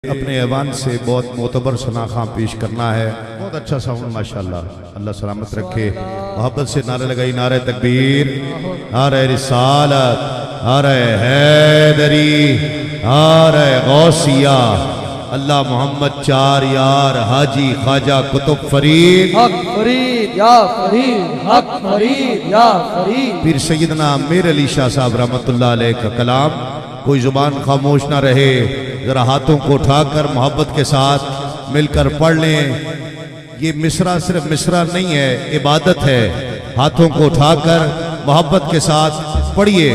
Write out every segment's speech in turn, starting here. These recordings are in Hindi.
अपने ऐवान से बहुत मोतबर सनाखा पेश करना है। बहुत अच्छा साउंड माशाल्लाह, अल्लाह सलामत रखे। मोहब्बत से नारे लगाई, नारे तकबीर, नारे रिसालत, नारे हैदरी, नारे गौसिया। अल्लाह मोहम्मद चार यार हाजी ख्वाजा कुतुब फरीद, हक फरीद या फरीद, हक फरीद या फरीद। पीर सैयदना मीर अली शाह साहब रहमतुल्लाह अलैह का कलाम। कोई जुबान खामोश ना रहे, जरा हाथों को उठाकर मोहब्बत के साथ मिलकर पढ़ लें। ये मिसरा सिर्फ मिसरा नहीं है, इबादत है। हाथों को उठाकर मोहब्बत के साथ पढ़िए।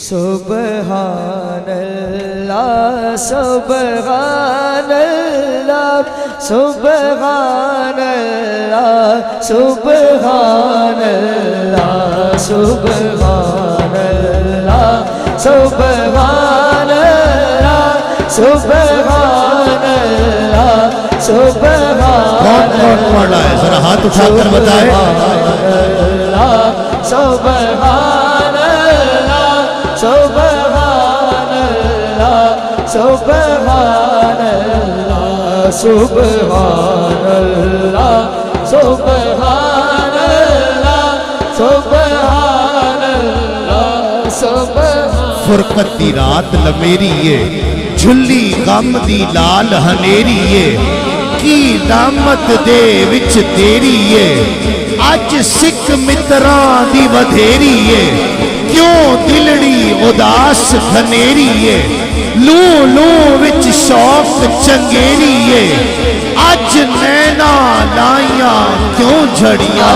सुबहान अल्लाह, सुबहान अल्लाह, सुबहान अल्लाह, सुबहान अल्लाह, सुबहान अल्लाह, सुबहान अल्लाह, सुबहान अल्लाह, सुबहान। कौन कौन पढ़ रहा है, जरा हाथ उठाकर बताए। सुबहान अल्लाह, सुबहान अल्लाह, सुबहान अल्लाह, सुबहान अल्लाह, सुबहान अल्लाह, सुबहान अल्लाह, सुबहान। फुरकत दी रात लमेरीए, झुल्ली गम दी लाल हनेरीए, की दामत दे विच तेरीए, अज सिख मित्रां दी वधेरीए, क्यों दिलड़ी उदास घनेरीए, लू लू विच शौक चंगेरीए, अज नैना लाइया क्यों झड़ियां।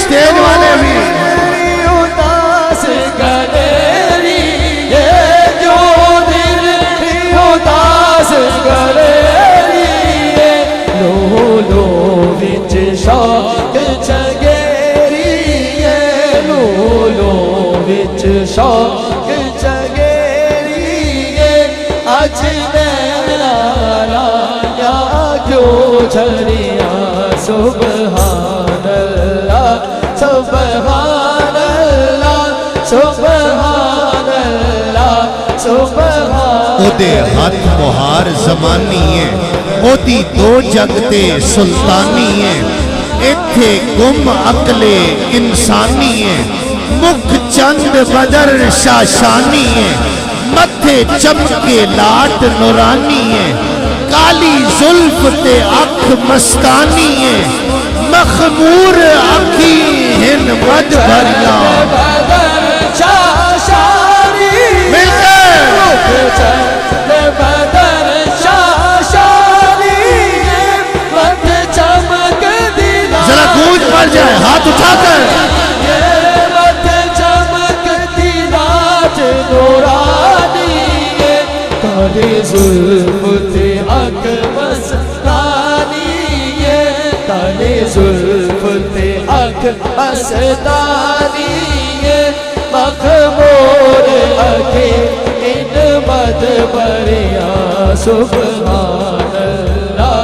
स्टेज वाले भी उदास गलेरी, ये जो दिल उदास गलेरी, लो लो विच शौक चगेरी, लो लो विच शौक चगेरी, अज नैना लाया क्यों झड़िया। सुबहान अल्लाह, सुबहान अल्लाह, सुबहान अल्लाह, सुबहान। ओदे हथ मुहार जमानी है, ओदी दो जगते सुल्तानी है, इत्थे गुम अकले इंसानी है, मुख चंद बदर शाशानी है, मथे चमके लाट नूरानी है, काली जुल्फ ते अख मस्तानी है, मखमूर अखी हिन मद भरिया। जरा गूंज पड़ जाए, हाथ उठाकर। काली जुल्फ ते अख मस्तानी, काली जुल्फ ते अख मस्तानी, मखमूर अखे इन मद भरिया। सुबहान अल्लाह,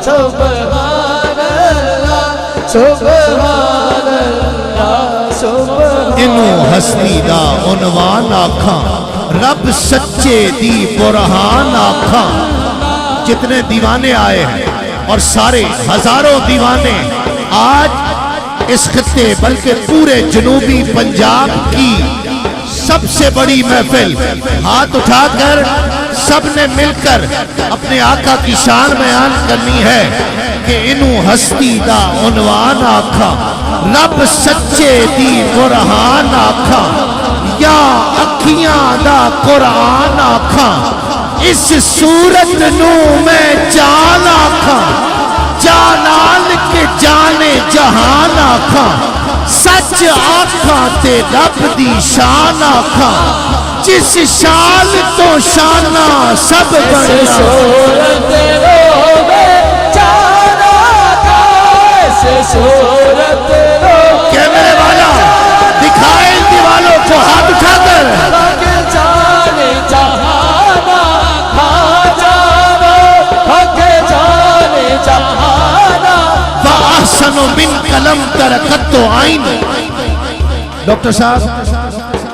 सुबहान अल्लाह, सुबहान अल्लाह, सुबहान। इनू हस्ती दा उनवान आखा, रब सच्चे दी बुरहान आखा। जितने दीवाने आए हैं और सारे हजारों दीवाने आज इस खित्ते बल्कि पूरे जनूबी पंजाब की सबसे बड़ी महफिल, हाथ उठाकर सबने मिलकर अपने आका की शान बयान करनी है कि इनू हस्ती दा उनवान आखा, रब सच्चे दी बुरहान आखा, या अखियां दा कुरान आखा, इस सूरत नू मैं जान आखा, जानान के जाने जहान आखा, सच आखा ते रब दी शान आखा, जिस शान तो शाना सब बनिया। सूरत कैमरे वाला दिखाए दीवालों को, हाथ उठाकर। जाने जहाना खा जाओ, जाने जहाना अहसनु मिन कलम तरकत तो आइन। डॉक्टर साहब,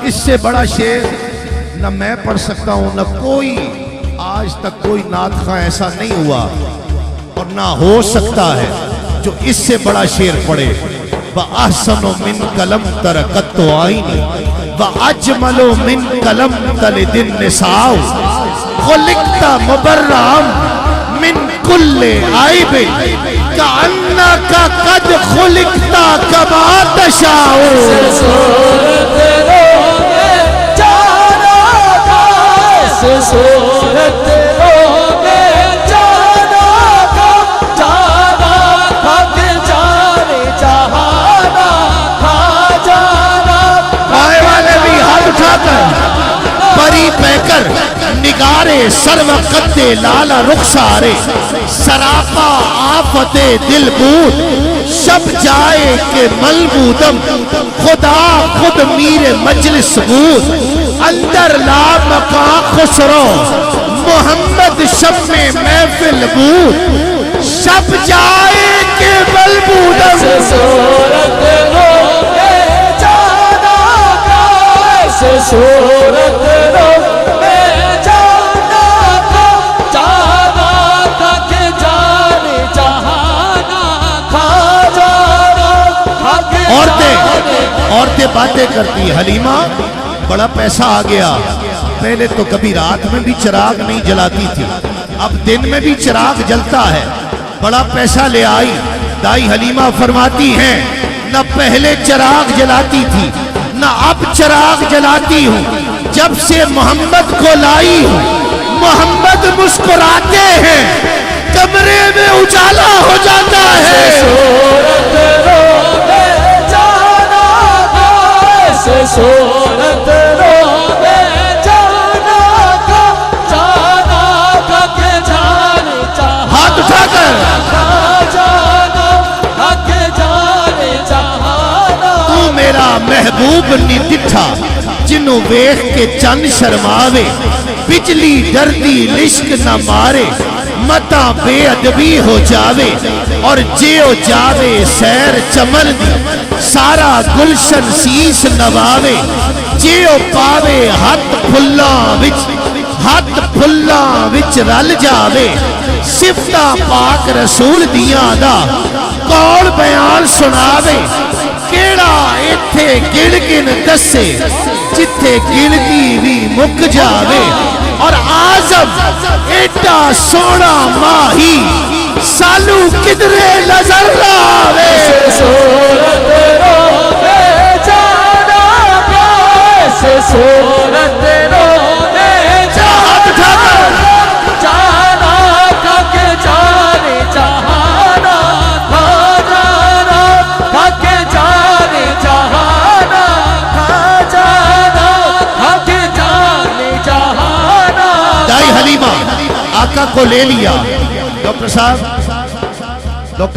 इससे बड़ा शेर न मैं पढ़ सकता हूं, न कोई आज तक कोई नात खां ऐसा नहीं हुआ और ना हो सकता है जो इससे बड़ा शेर पढ़े। व अहसनु मिन कलम तरकत तो आइन व अजमलो मिन कलम तलिदिन निसाउ खुलिकता मुबर्रम मिन कुल्ले आइबे कअन्नका कद खुलिकता कमा तशाउ। परी पैकर निगारे सर्वकत्ते लाला रुखसारे सरापा आफते दिलबूद शब जाए के मलबूदम खुदा खुद मीरे मजलिस बूद अंदर ला मका खुसरो मोहम्मद शब में महफिल बूद शब जाए के मलबूदम। सूरत रो में जाना था, जाना था कि जाने जहाना खा जाना। औरतें बातें करती, हलीमा बड़ा पैसा आ गया, पहले तो कभी रात में भी चिराग नहीं जलाती थी, अब दिन में भी चिराग जलता है, बड़ा पैसा ले आई। दाई हलीमा फरमाती हैं, न पहले चिराग जलाती थी ना अब चिराग जलाती हूँ, जब से मोहम्मद को लाई हूँ मोहम्मद मुस्कुराते हैं कमरे में उजाला हो जाता है। सूरत रो में जाना था, सूरत रो में जाना था, जाना था कि जाने जहाना। हाथ उठाकर मेरा महबूब नी दिठा जिन्हों वेख के चंद शर्मावे बिजली डरदी लिश्क न मारे मता बेअदबी हो जावे और जेओ जावे सैर चमन दी सारा गुलशन शीश नवावे जेओ पावे हथ फुल्ला विच रल जावे सिफता पाक रसूल दियां दा कौन बयान सुनावे केड़ा इत्थे गिण गिण दसे जिथे गिणती भी मुक जावे और आजम एडा सोना माही सालू किधरे नजर आवे। सूरत रो में जाना कैसे सूरत रो में जाना था कि जाने जहाना खा जाना था कि जाने जहाना खा जाना था कि जाने जहाना। दाई हलीमा आका को ले लिया। डॉक्टर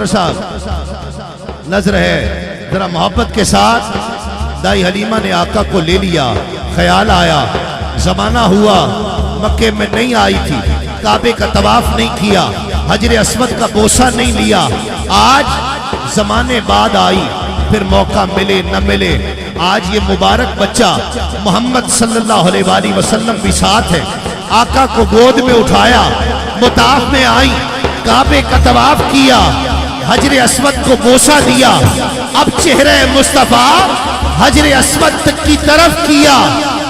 साहब नजर है जरा मोहब्बत के साथ। दाई हलीमा ने आका को ले लिया। ख्याल आया जमाना हुआ मक्के में नहीं आई थी, काबे का तवाफ नहीं किया, हजर अस्वद का बोसा नहीं लिया। आज जमाने बाद आई, फिर मौका मिले न मिले, आज ये मुबारक बच्चा मोहम्मद सल्लल्लाहु अलैहि वसल्लम भी साथ है। आका को गोद में उठाया, मुताफ में आई, काबे का तवाफ किया, हजर अस्वद को बोसा दिया। अब चेहरे मुस्तफा हजर अस्वद की तरफ किया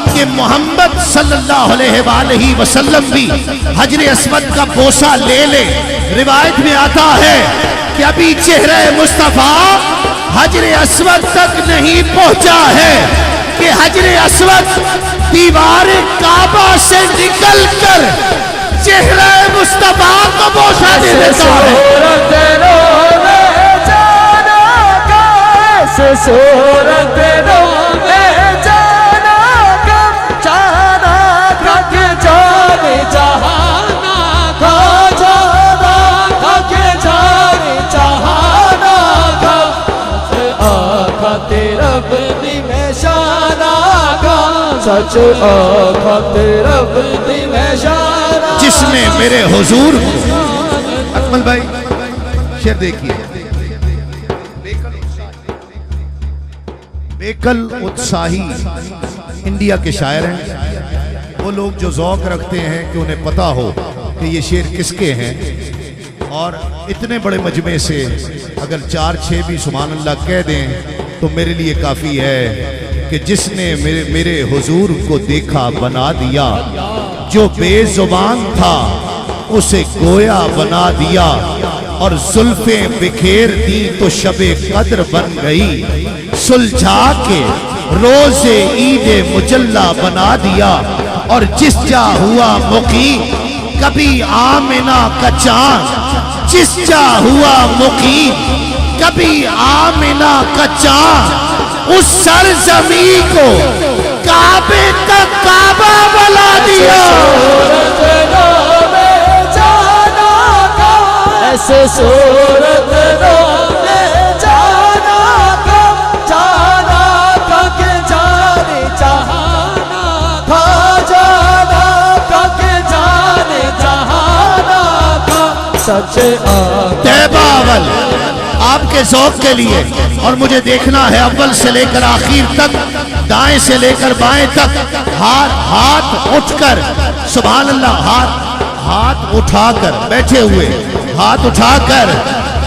कि मोहम्मद सल्लल्लाहु अलैहि वसल्लम भी हजर अस्वद का बोसा ले ले। रिवायत में आता है कि अभी चेहरे मुस्तफा हजर अस्वद तक नहीं पहुंचा है कि हजर अस्वद दीवार काबा से निकलकर चेहरे मुस्तफा को बोसा दे देता है। सूरत रो में जाना जाना के जाने जहाना खा जाना के जाने जहाना का आका तेरा बदी में शाना का सच आका तेरा बदी में शाना। जिसने मेरे हुजूर अकमल भाई शेर देखिए, बेकल उत्साही इंडिया के शायर हैं, वो लोग जो ज़ौक़ रखते हैं कि उन्हें पता हो कि ये शेर किसके हैं। और इतने बड़े मजमे से अगर 4-6 भी सुभान अल्लाह कह दें तो मेरे लिए काफ़ी है कि जिसने मेरे हुजूर को देखा बना दिया, जो बेजुबान था उसे गोया बना दिया, और जुल्फें बिखेर दी तो शबे कद्र बन गई, सुलझा के रोजे ईदे मुजल्ला बना दिया। और जिस जा हुआ मुकीम कभी आमिना का चांद, जिस जा हुआ मुकीम कभी आमिना का चांद, उस सरजमी को काबे तक काबा बना दिया। ऐसे सूरत में जाना का के जाने जहाना था, जाना का के जाने जहाना का सच तैबावल आपके ज़ौक़ के लिए। और मुझे देखना है अव्वल से लेकर आखिर तक, दाएं से लेकर बाएं तक, हाथ उठकर सुभान अल्लाह, हाथ उठाकर बैठे हुए, हाथ उठाकर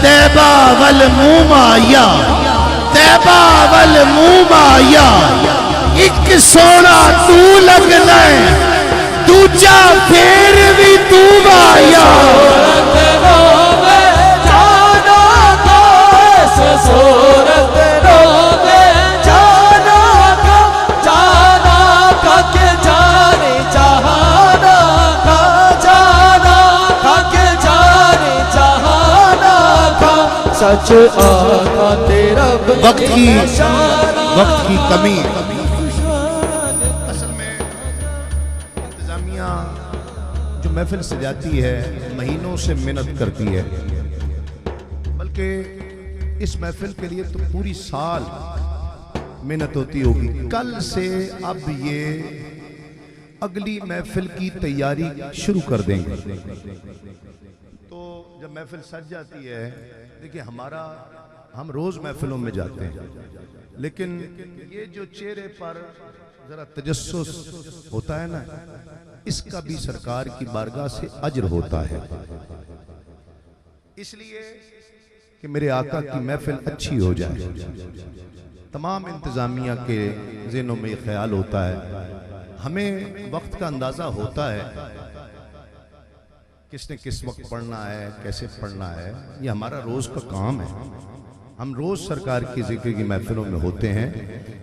तैबावल मुँह माया, तैबावल मुँह माया, एक सोना तू लगना दूजा फेर भी तू माया। सच आका तेरा वक्त की कमी। असल में इंतजामिया जो महफिल सजाती है महीनों से मेहनत करती है, बल्कि इस महफिल के लिए तो पूरी साल मेहनत होती होगी। कल से अब ये अगली महफिल की तैयारी शुरू कर देंगे। तो जब महफिल सज जाती है, देखिए हम रोज महफिलों में जाते हैं, लेकिन ये जो चेहरे पर जरा तजस्सुस होता है ना, इसका भी सरकार की बारगाह से अजर होता है। इसलिए कि मेरे आका की महफिल अच्छी हो जाए, तमाम इंतजामिया के ज़हनों में ख्याल होता है, हमें वक्त का अंदाज़ा होता है किसने किस वक्त पढ़ना है, कैसे पढ़ना है। ये हमारा रोज़ का काम है। हम रोज़ सरकार की जिक्र की महफिलों में होते हैं,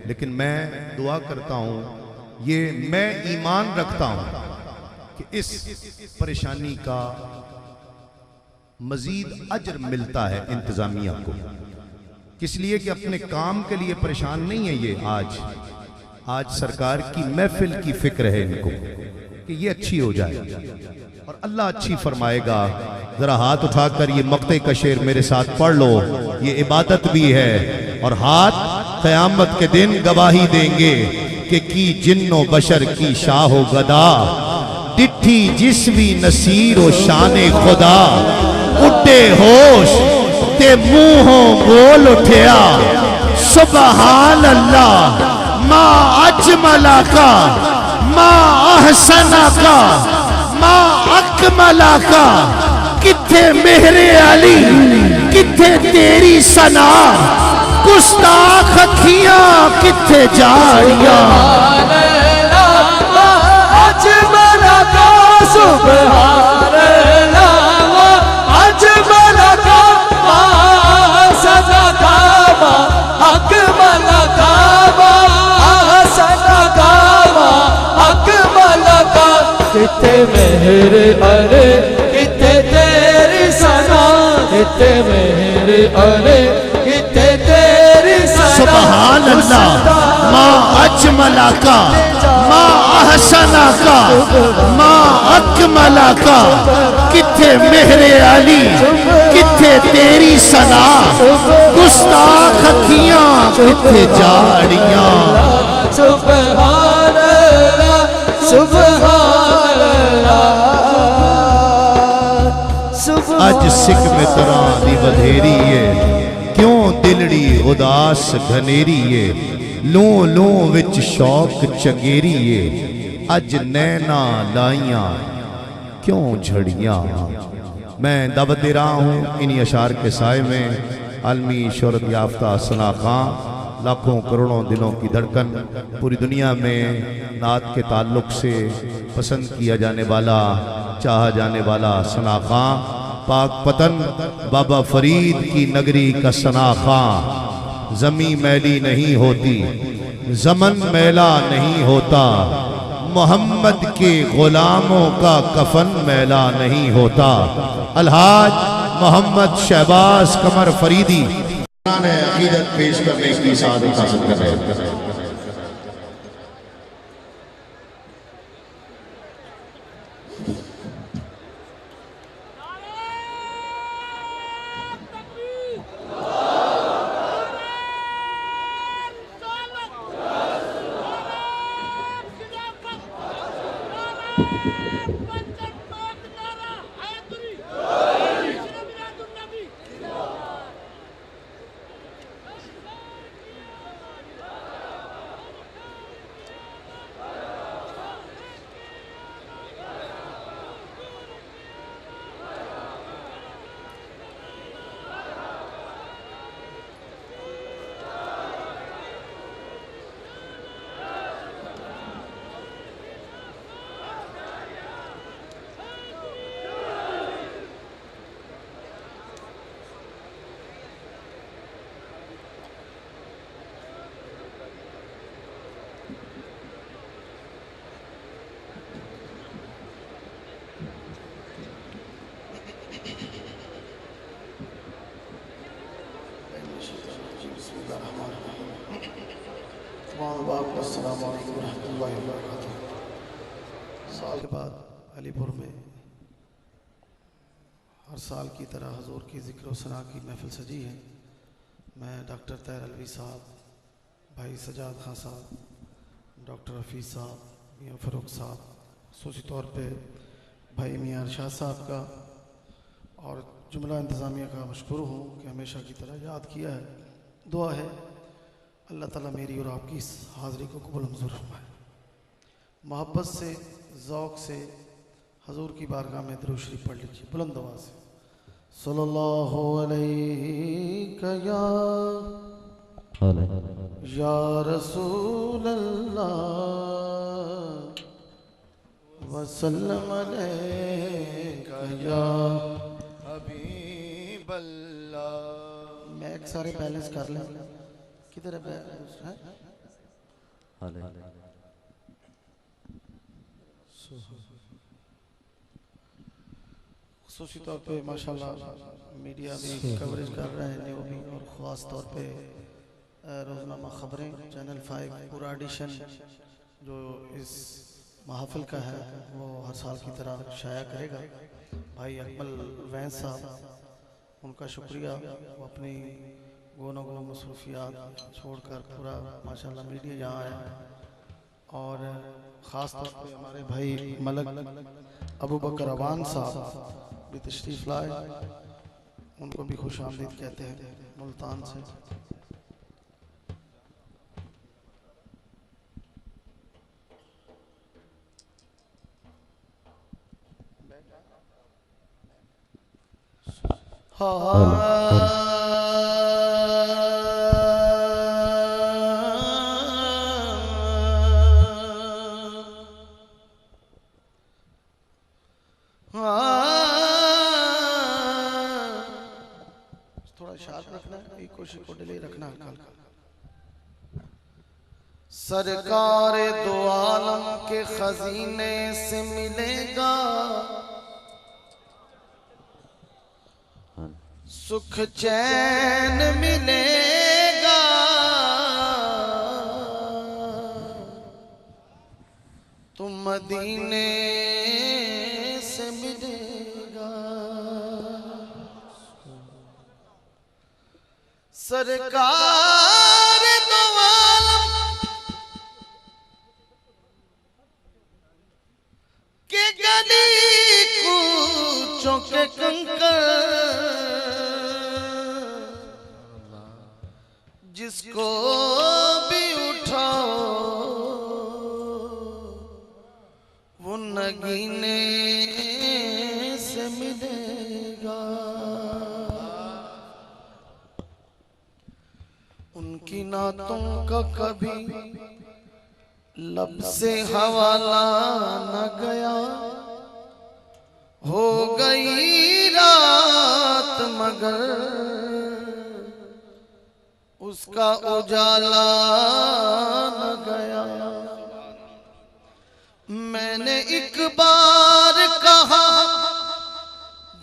लेकिन मैं दुआ करता हूँ, ये मैं ईमान रखता हूँ कि इस परेशानी का मजीद अजर मिलता है इंतज़ामिया को। किस लिए कि अपने काम के लिए परेशान नहीं है ये। आज सरकार की महफिल की फिक्र है इनको कि ये अच्छी हो जाए, और अल्लाह अच्छी फरमाएगा। जरा हाथ उठाकर ये मक्ते का शेर मेरे साथ पढ़ लो, ये इबादत भी है, और हाथ क़यामत के दिन गवाही देंगे कि की जिन्नो बशर की शाहो गदा, डिठी जिस्वी नसीरो शाने खुदा, उड्डे होश ते मुंहों बोल उठया सुबहान अल्लाह, मा अजमला का, मा अहसना का, मा अकमला का। किथे मेहरे अली, किथे तेरी सना, गुस्ताख अखियां किथे जाड़ियां। अजमला का सुबहान अल्लाह, अजमला का सदा का, अकमला का सदा का, अकमला का। किथे मेहरे अरे किथे तेरी सना, किथे मेहरे अरे किथे तेरी सना। सुबहान अल्लाह, मा अजमला का, मा अहसना का, मा अकमला का। किथे मेहरे अली, किथे तेरी सना, गुस्ताख अखियां किथे जाड़ियां। सुबहान अल्लाह, सुबहान अल्लाह। अज सिख में तरह दी बधेरी है, क्यों दिलड़ी उदास घनेरी है। लू लू विच शौक चंगेरीए अज नैना लाइयां क्यों झड़ियां। मैं दावत दे रहा हूँ इन्हीं अशार के साय में आलमी शोहरत याफ्ता सना खां, लाखों करोड़ों दिलों की धड़कन, पूरी दुनिया में नात के ताल्लुक से पसंद किया जाने वाला, चाहा जाने वाला सना खां, पाक पतन बाबा फरीद की नगरी का सना खां। जमी मैली नहीं होती, जमन मैला नहीं होता, मोहम्मद के गुलामों का कफन मैला नहीं होता। अलहाज मोहम्मद शहबाज कमर फरीदी अकीदत पेश करने की सादत हासिल कर रहे हैं। साल के बाद अलीपुर में हर साल की तरह हजूर की ज़िक्र व सना की महफिल सजी है। मैं डॉक्टर तैर अलवी साहब, भाई सजाद खां साहब, डॉक्टर हफीज़ साहब, मियाँ फ़ारूक साहब, ख़ुसूसी तौर पे भाई मियाँ अरशाद साहब का और जुमला इंतज़ामिया का मशकूर हूँ कि हमेशा की तरह याद किया है। दुआ है अल्लाह ताला मेरी और आपकी इस हाज़िरी को कबूल मंजूर फरमाए। मोहब्बत से, ज़ौक़ से हजूर की बारगाह में दुरूद शरीफ पढ़ लीजिए बुलंद आवाज़ से। सल्लल्लाहु अलैहि या रसूल अल्लाह वसल्लम अलैका या हबीब अल्लाह। मैं एक सारे बैलेंस कर लें, किधर है बैलेंस है? ख़ुसूसी तौर पे माशाल्लाह मीडिया भी कवरेज कर रहे हैं न्यू भी, और ख़ास तौर पे रोज़नामा ख़बरें चैनल 5 पूरा एडिशन जो इस महफिल का है वो हर साल की तरह शाया करेगा। भाई अकमल वैन साहब, उनका शुक्रिया, वो अपनी गोनो गो मसरूफियात छोड़कर पूरा माशाल्लाह मीडिया यहाँ आया। और ख़ास तौर पे हमारे भाई मलक अबू बकर अवान साहब भी तशरीफ़ लाए, उनको भी खुश आमदीद कहते हैं मुल्तान से। थोड़ा शार्प रखना है, कोशिश को डिले रखना है। सरकार दो आलम के खजीने से मिलेगा सुख चैन मिलेगा, तुम मदीने से मिलेगा। सरकार दो आलम के गली कूचों के कंकर, जिसको भी उनकी नातों का कभी लब से हवाला न गया, हो गई रात मगर उसका उजाला न गया। मैंने एक बार कहा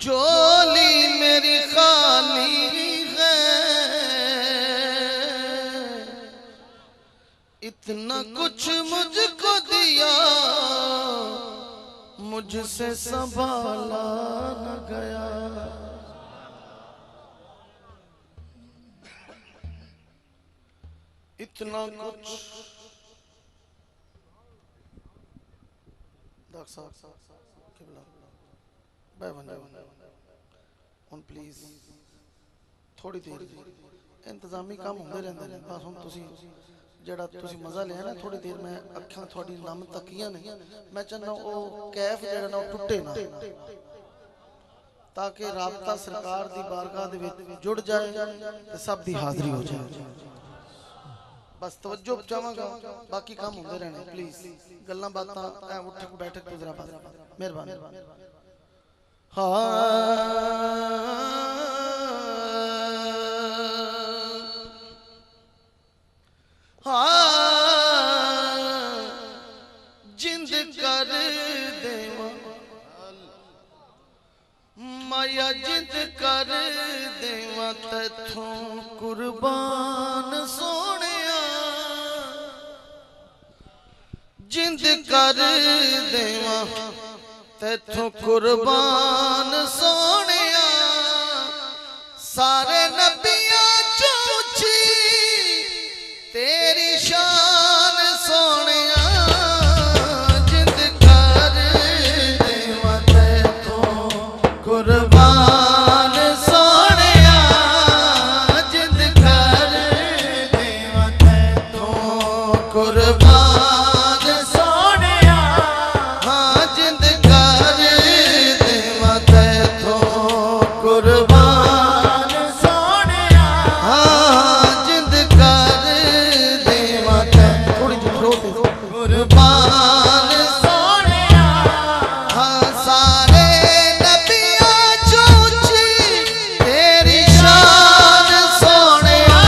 झोली मेरी खाली है, इतना कुछ मुझको दिया मुझसे संभाला न गया। इतना कुछ प्लीज थोड़ी देर इंतजामी काम होंदे रहंदे ने, बस हुण तुसी जेड़ा तुसी मजा लिया ना, थोड़ी देर मैं अखां थोड़ी नम तकियां ने, मैं चाहना ओ कैफ जेड़ा ना टुटे ना, ताकि राबता सरकार दी बारगाह दे विच जुड़ जाए ते सब दी हाज़री हो जाए। बस तवज्जो चाहांगा, बाकी काम होंदे रहने प्लीज, गल्लां बातां उठक बैठक तो जरा मेहरबानी। हाँ जिंद कर देवा माया, जिंद कर देवा तैथों कुर्बान सोनिया, जिंद कर देवा तैथों कुर्बान सोनिया। सारे नबियां चूची तेरी शान सोनिया, जिंद कर देवा तैथों कुर्बान सोनिया, जिंद कर देवा तैथों कुर्बान सोनिया। हाँ जिंद कर देवा तैथों कुर्बान सोनिया, हाँ जिंद कर देवा तैथों कुर्बान सोनिया। हाँ सारे नबियां चूची तेरी शान सोनिया,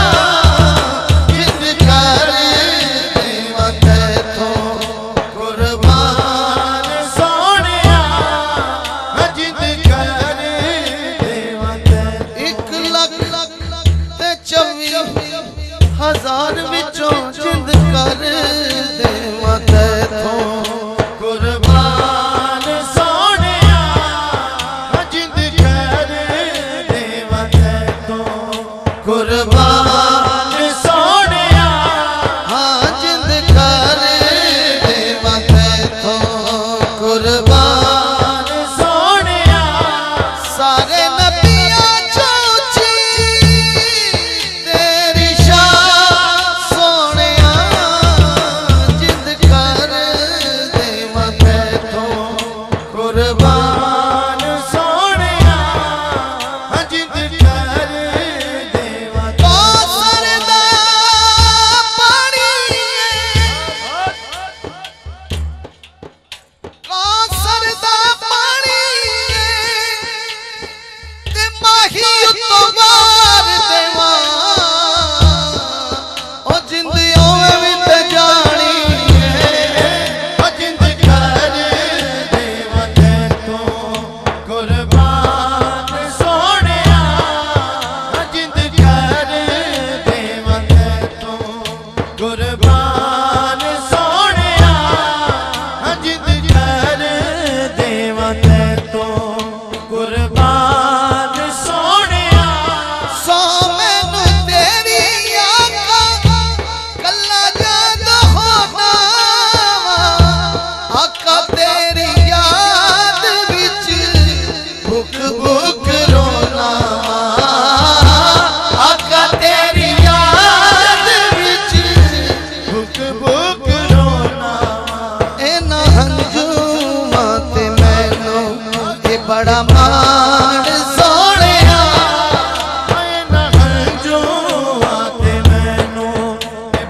जिंद कर देवा तैथों कुर्बान सोनिया, जिंद कर देवा तैथों। 1,24,000 विचों जिंद कर देवा तैथों कुर्बान सोनिया, जिंद कर देवा तैथों कुर्बान सोनिया। हाँ जिंद कर देवा तैथों कुर्बान सोनिया। सारे नबियां चूची तेरी शान सोनिया, जिंद कर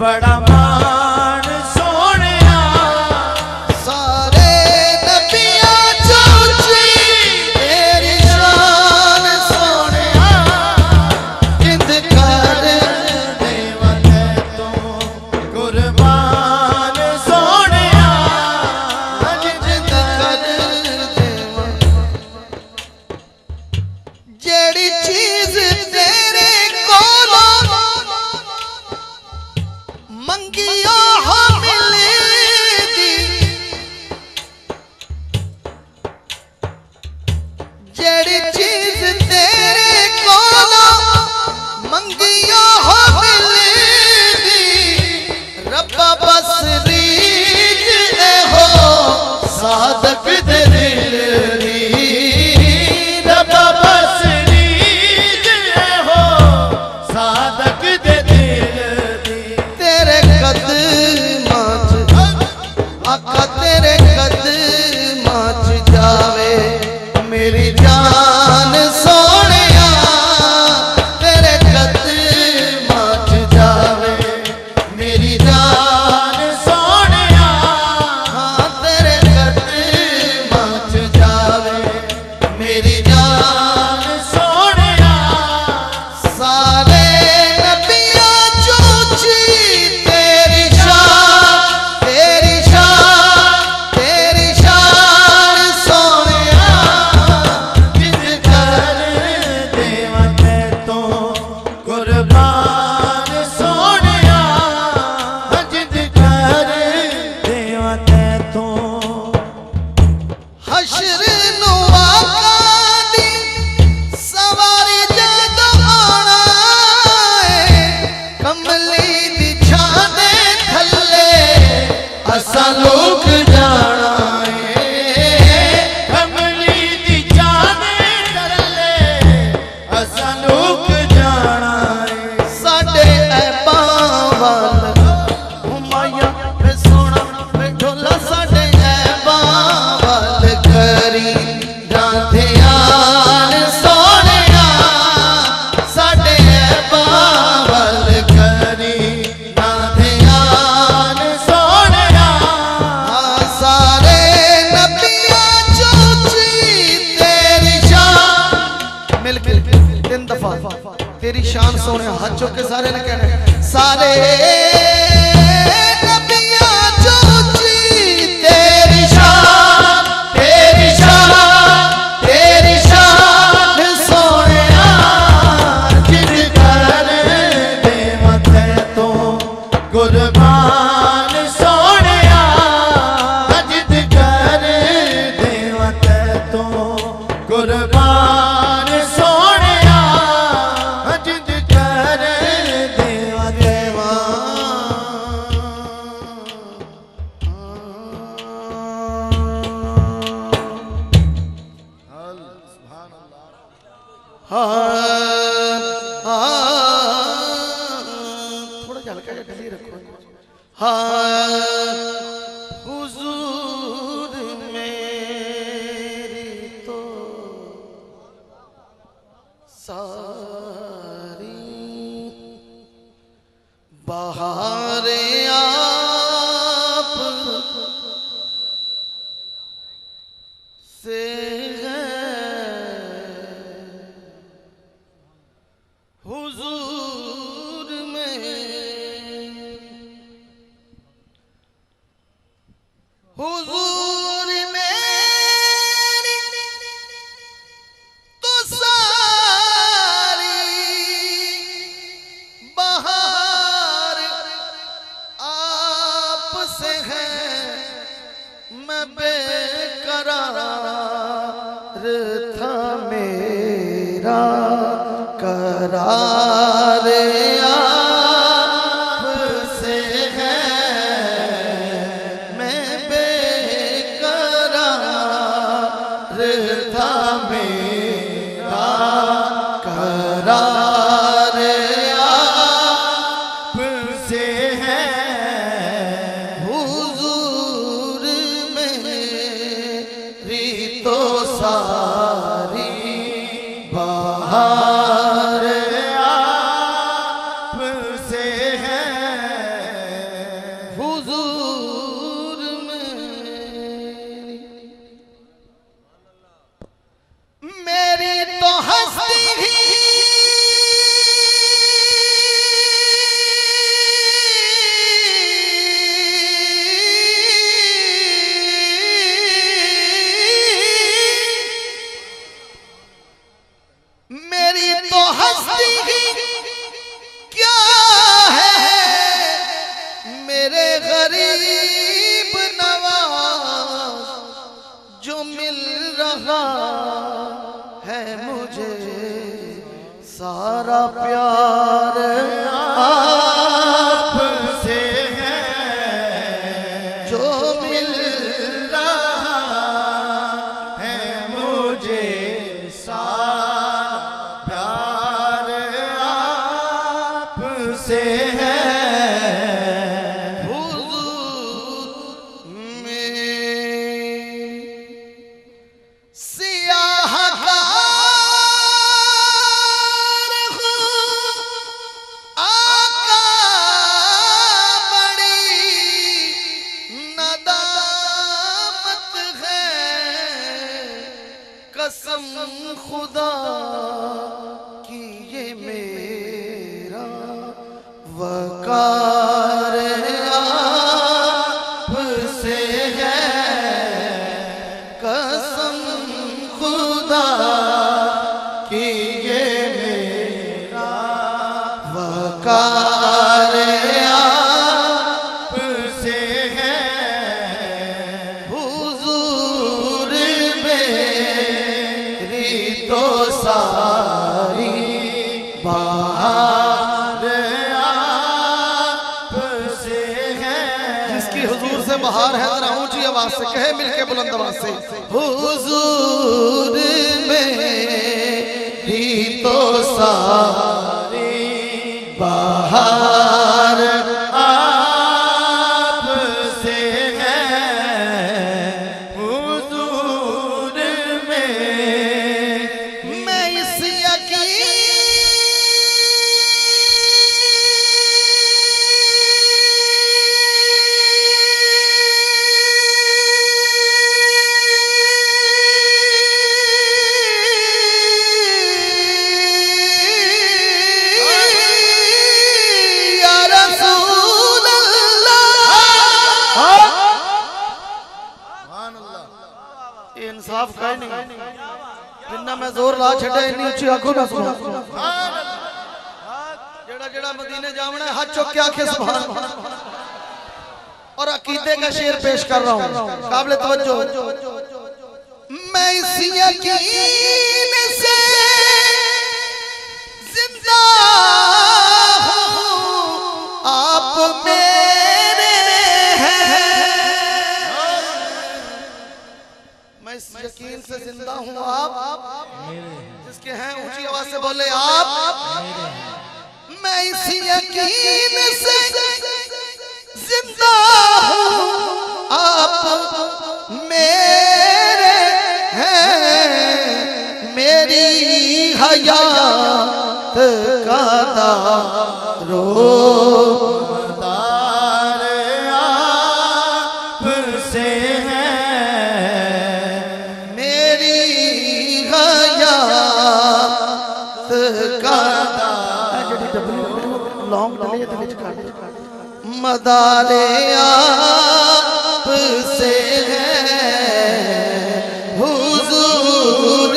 बड़ा मान सोनिया सारे नबियां चो उच्ची तेरी शान सोनिया जिंद कर देवा तै तू कुर्बान सोनिया जिंद कर देवा जेड़ी चीज तेरे कोलों मंगियो हो मिलेगी जेड़ी चीज तेरे कोलों मंगियो हो मिलेगी रब्बा बस रीज ए हो सादक दे दिल दी रब्बा बस रीज हो सादक दे दिल दी तेरे कदमां च आका तेरे कदमां च जावे मेरी जान सोनिया तेरे कदमां च जावे मेरी जान सोनिया हाँ तेरे कदमां च जावे मेरी जान सोनिया सारे नबियां चो उच्ची तेरी शान सोनिया जिंद कर देवा तै तू कुर्बान सोनिया जिंद कर देवा तै तू हशर नु आका दी सवारी जदों आना है कमली दी छां दे थल्ले असां लोग जाना है कमली दी जाने डरले असां लोग जाना है साडे ऐबां वल हुमायूं वे सोना वे ढोला साडे ऐबां वल करी जां ध्यान सोनिया साडे ऐबां वल करी जां ध्यान सोनिया सारे नबियां चो उच्ची तेरी शान मिल के 3 दफा तेरी शान सोने हाथ चुक के सारे ने कहना है, सारे नबियां चो उच्ची तेरी शान सोनिया जिंद कर देवा तै तू कुर्बान सोनिया जिद कर देवा तै तू कुर्बान सोनिया जिद कर देवा देवा थोड़ा हल्का या ढीली रखो हुजूर मेरी तो सारी बहारे आप से है हुजूर मेरी तो सारी बहार आप से है मैं बेकरार था मेरा करार आप से है मैं बेकरार था मेरा करार आप से है हुजूर मेरी तो सारी बहार आप से है हमारा प्यार आपसे है, जो मिल रहा है मुझे सारा प्यार आपसे है। हुजूर में सियाहकार हूँ, आका बड़ी नदामत है, कसम खुदा की ये मेरा वकार आपसे है, कसम खुदा की ये मेरा वकार आपसे है, हुजूर मेरी तो सारी बहार आपसे है। जिसकी हुजूर से बहार है जरा ऊंची आवाज से कहे मिलके बुलंद आवाज से, हुजूर मेरी तो सारी बहार आपसे है, हुजूर में मैं इस या रसूल अल्लाह, ये इंसाफ का ही नहीं, जिन्ना मैं जोर ला छड़े इन्नी उच्ची आंखों ना सुनो, जेड़ा जेड़ा मदीने जावना है हाथ चुक के आंखें सुभान अल्लाह। और अकीदे का शेर पेश कर रहा हूं, काबिल तवज्जो। मैं इस यकीन से जिंदा हूं, आप मेरे हैं, मैं इस यकीन से जिंदा हूं, आप जिसके हैं ऊंची आवाज से बोले आप। मैं इस यकीन से जिंदा हूं, आप मेरे हैं, मेरी हयात का दार आपसे है, मेरी हयात का लॉन्ग मदारे आप से है, हुजूर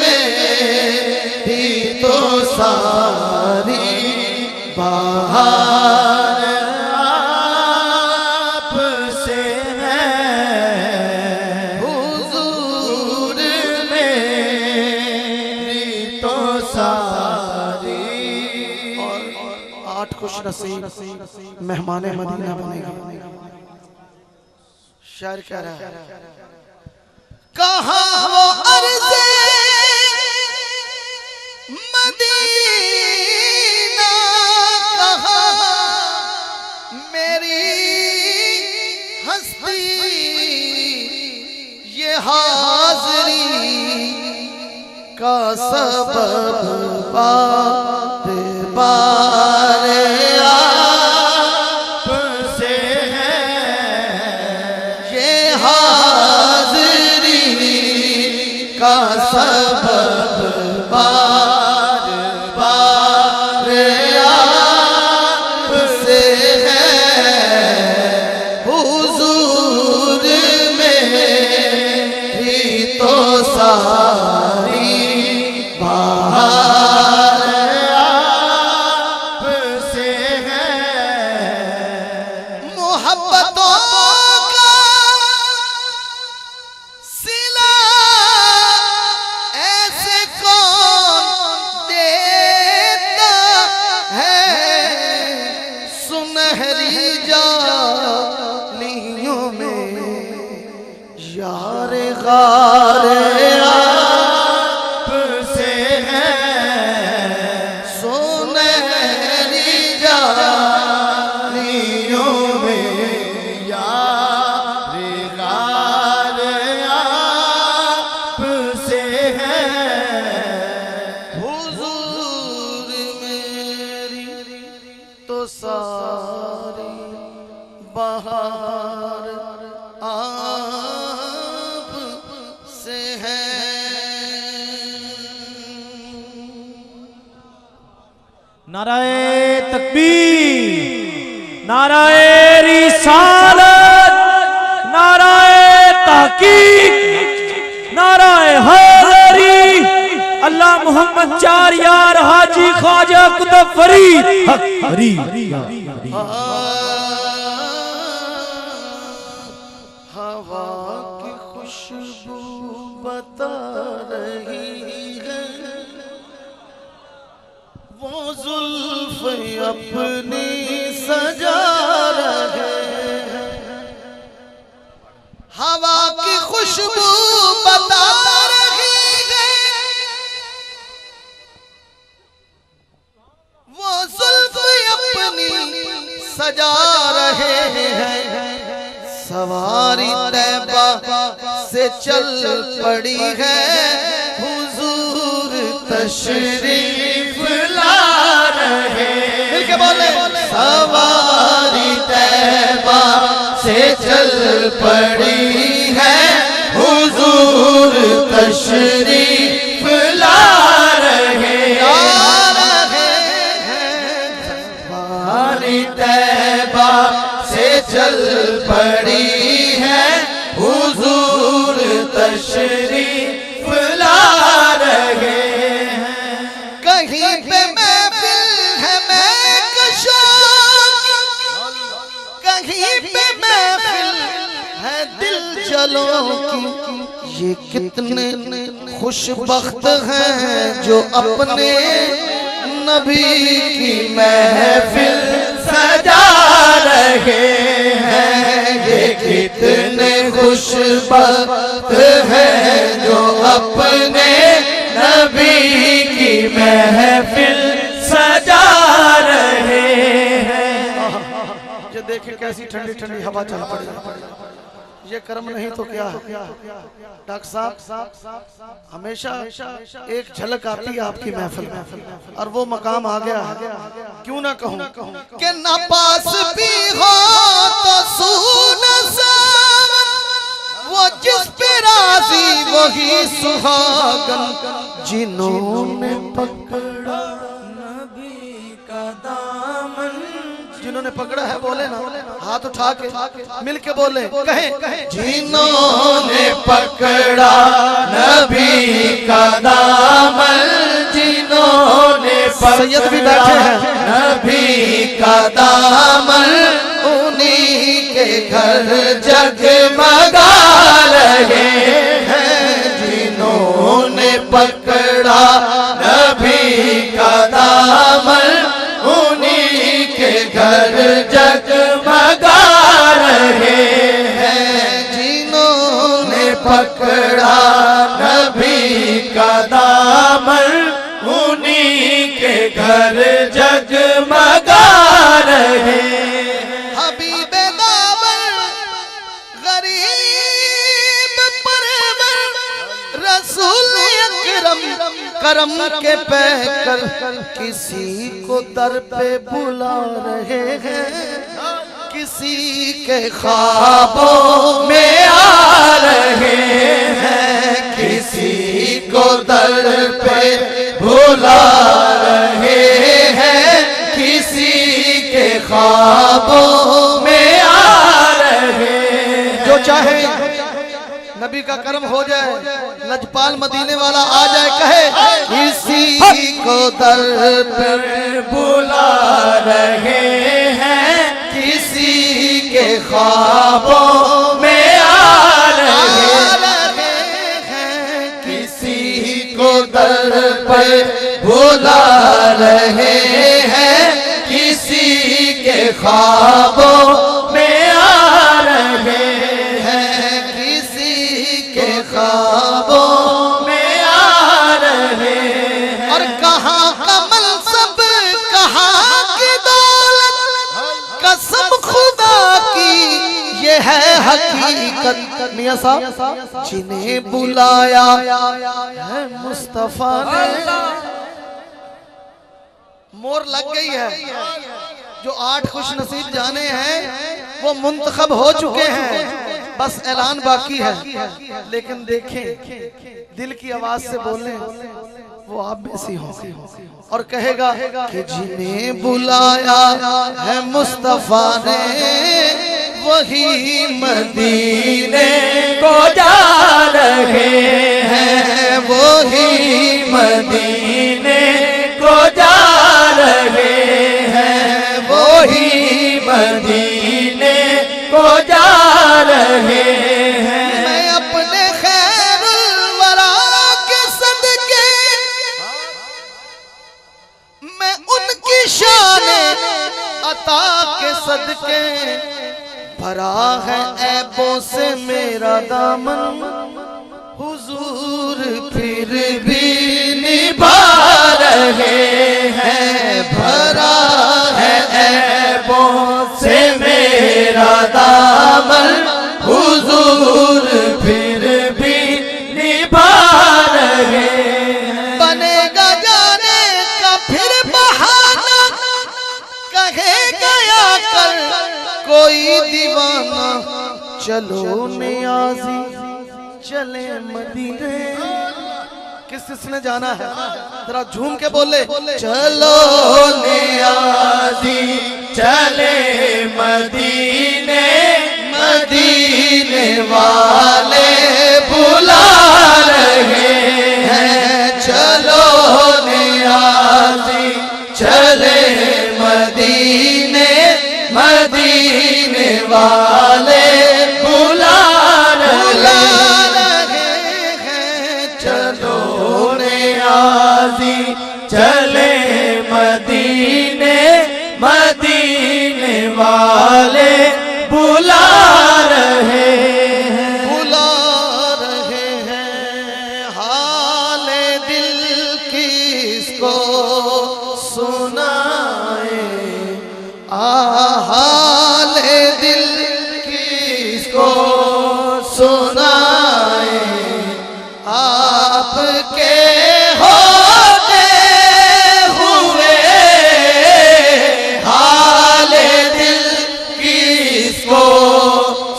मेरी तो सारी बहार आपसे है, हुजूर मेरी तो सारी। और 8 खुश नसीब मेहमाने मदीना बनेंगे। शायर कह रहा है, कहाँ वो अर्ज़े मदीना, कहाँ मेरी हस्ती, ये हाज़री का सबब बार बार आपसे है, ये हाज़री का सबब बार बार आपसे है, हुजूर मेरी तो सारी बहार सुनहरी जालियों में यार गारे आपसे है, सुनहरी जालियों में यार गारे आपसे है। हुजूर मेरी तो सारी बहार आप से है। नाराए तकबीर, नाराए रिसालत, नाराए तहकीक, नाराए हैदरी। अल्लाह मोहम्मद चार यार हाजी ख्वाजा कुतुब फरीद हक फरीद। हवा की खुशबू बता रही है, वो जुल्फ अपनी सजा रहे हैं। हवा की खुशबू बता रही है, वो जुल्फ अपनी सजा रहे हैं। सवारी तैबा से चल पड़ी है, हुजूर तशरीफ ला रहे। मिलके बोले, सवारी तैबा से चल पड़ी है, हुजूर तशरीफ ला रहे हैं। सवारी तैबा से चल पड़ी है, हुजूर तशरीफ ला रहे हैं। कहीं पे महफिल है महकशा की, कहीं पे महफिल है दिल जलों की। ये कितने खुशबख्त हैं जो अपने नबी की महफिल सजा रहे हैं। ये कितने खुशबख्त हैं जो अपने नबी की महफिल सजा रहे हैं। ये देखिए कैसी ठंडी ठंडी हवा चल पड़ी। ये कर्म नहीं तो क्या है डॉक्टर साहब? हमेशा एक झलक आती है आपकी महफिल में, और वो मकाम आ गया। क्यों ना कहूं कि ना पास भी हो तो सुनसान, वो जिस पे राजी वही सुहागन। जिन्होंने पकड़ा नबी का दामन, जिन्होंने पकड़ा है बोले ना, हाथ उठा के मिल के बोले, कहे जिन्होंने पकड़ा नबी का दामन, जिन्होंने सैयद भी बैठे हैं नबी का दामन, उन्हीं के घर जगमगा रहे हैं। जिन्होंने पकड़ा नबी का दामन, उन्हीं के घर जगमगा रहे हैं। जिन्होंने पकड़ा नबी का दामन, उन्हीं के घर जगमगा रहे। हबीबे दामन गरीब परवर रसूल अकरम करम के पैकर किसी को दर पे बुला रहे हैं। किसी के ख्वाबों में आ रहे हैं, किसी को दर पे बुला रहे हैं, किसी के ख्वाबों में आ रहे हैं। जो चाहे नबी का कर्म हो जाए, लजपाल मदीने वाला आ जाए, कहे किसी को दर पर बुला रहे हैं, किसी के ख्वाबों में आ रहे हैं, किसी को दर पर बुला रहे हैं, किसी के ख्वाबों में आ रहे हैं, किसी के ख्वाबों में आ रहे हैं। और कहाँ कमल सब कहाँ की दौलत, कसम खुदा की ये है हकीकत। मियां साहब जिन्हें बुलाया है मुस्तफा ने, मोर लग गई है। जो 8 खुश नसीब जाने हैं वो मुंतखब हो चुके हैं, बस ऐलान बाकी है। लेकिन देखें दिल की आवाज से बोले वो आप में सी हो और कहेगा कि जिन्हें बुलाया है मुस्तफा ने वही मदीने को जा रहे हैं, वही मदीने को जा रहे हैं, वही मदीने को जा रहे हैं। मैं अपने खैरुल वरा के सदके, मैं उनकी शान अता के सदके, भरा है ऐबों से मेरा दामन, हुजूर फिर भी निभा रहे हैं। भरा है ऐबों से मेरा दामन, हुजूर फिर भी निभा रहे हैं। बनेगा जाने का फिर बहाना, कहेगा या कर कोई दीवाना, चलो नियाज़ी चले मदीने। किसने जाना है जरा झूम के बोले, चलो नियाज़ी चले मदीने, मदीने वाले बुला रहे हैं। चलो नियाज़ी चले मदीने, मदीने वाले बुला रहे हैं। चलो नियाज़ी चले मदीने, मदीने वाले बुला रहे हैं, बुला रहे हैं। हाल दिल किसको सुनाए, हाल दिल किसको सुनाए, आपके होते हुए हाल दिल किसको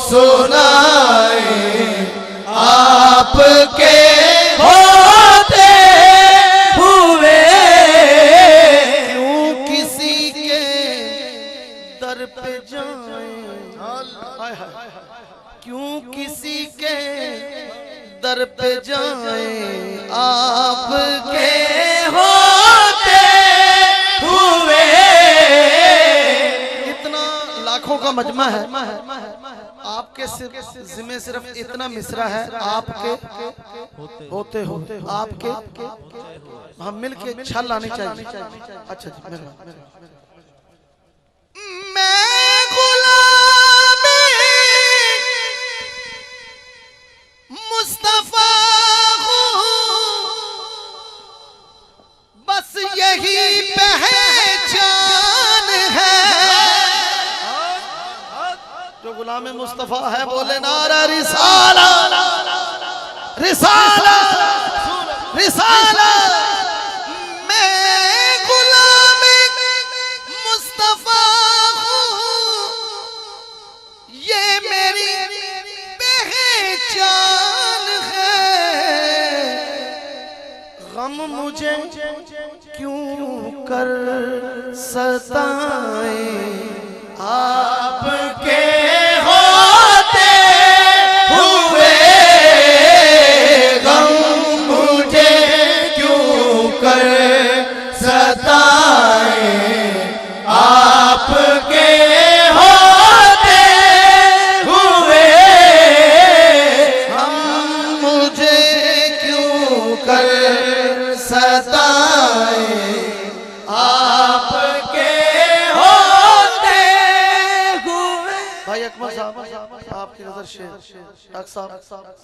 सुनाए, आपके होते हुए क्यों किसी के दर पे जाएं, क्यों किसी के दर पे जाएं, आपके होते हुए। इतना लाखों का मजमा है, आपके जिम्मे सिर्फ इतना मिसरा है, आपके होते होते आपके, हम मिल के छल आनी चाहिए। अच्छा जी, मैं गुलामी मुस्तफा हूँ, बस यही पहचान है। जो गुलाम मुस्तफा है बोले नारा रिसाला, रिसाला, रिसाला। मैं गुलाम मुस्तफा हूँ, ये मेरी पहचान है। गम मुझे क्यों कर सताए, आपके होते हुए गम मुझे क्यों कर सताए, आपके होते हुए हम मुझे क्यों कर सताए, आपके होते भाई अकमल साहब आपकी नजर शेर डॉक्टर साहब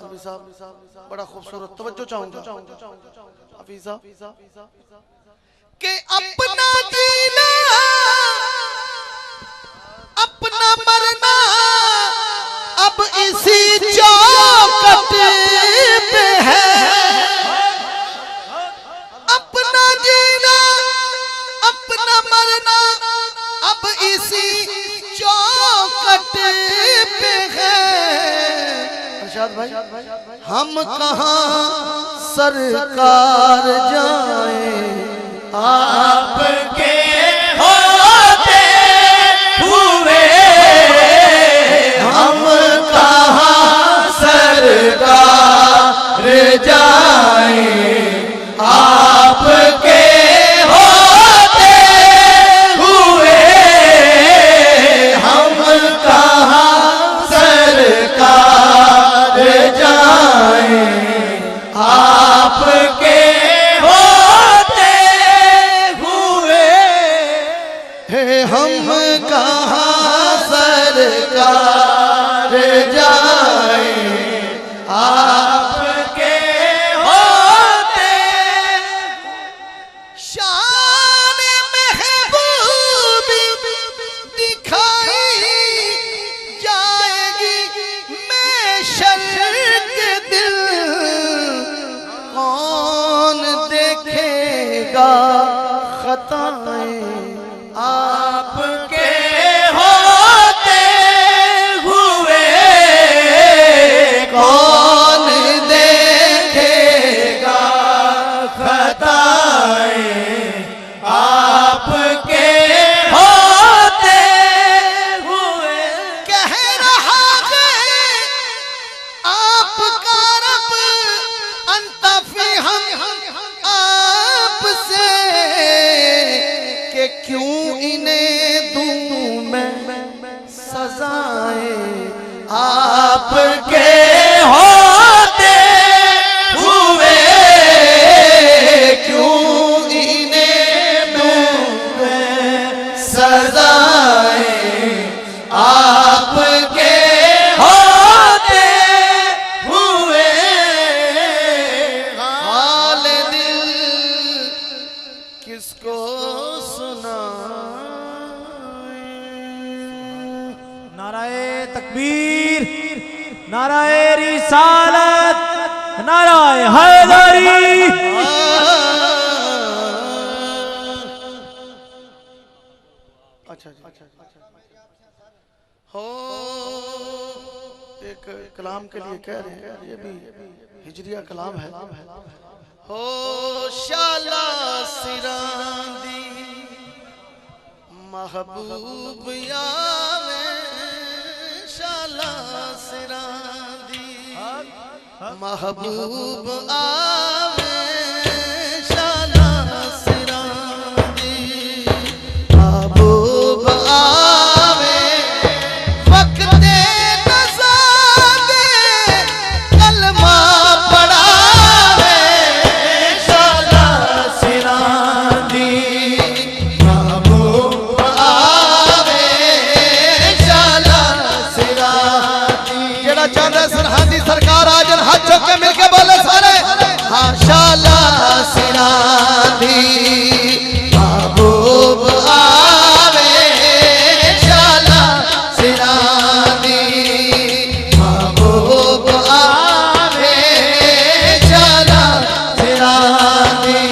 अभी साहब बड़ा खूबसूरत तवज्जो चाहूंगा हफीज साहब के अपना जीना अपना मरना अब इसी चौखट पे है। अपना जीना अपना मरना अब इसी चौखट पे है। अरशाद भाई हम कहाँ सरकार जाएं आपके होते हुए। हम कहाँ सरकार जाएं आपके होते हुए। हम कहाँ सरकार जाएं आपके हम कहाँ सरकार जाएं आपके होते। शान महबूबी दिखाई जाएगी महशर के दिल। कौन देखेगा खताएं आपके होते हुए। कौन देखेगा खताएं आपके होते हुए। कह रहा है आपका रब अंतफी हम आपसे कि क्यों इन्हें दूं मैं सजाएं आपके होते हुए। क्यों इन्हें दूं मैं सजाएं आपके होते हुए। हाल दिल किसको नाराए तकबीर, नाराए रिसालत, नाराए हैदरी। अच्छा हो एक कलाम के लिए कह रहे हैं, ये भी हिजरिया कलाम है। हो शाला सिरांदी महबूब यावे। शाला सिरांदी महबूब आवे। शाला सिरांदी महबूब आवे। वक्ते नज़ादे कलमा पढ़ावे। शाला सिरांदी महबूब आवे। शाला सिरांदी जेड़ा चल सरहदी सरकार आजन हाथ चुक के मिलके बोले सारे हाँ। शाला सिरांदी महबूब आवे। शाला सिरांदी महबूब आवे। शाला सिरांदी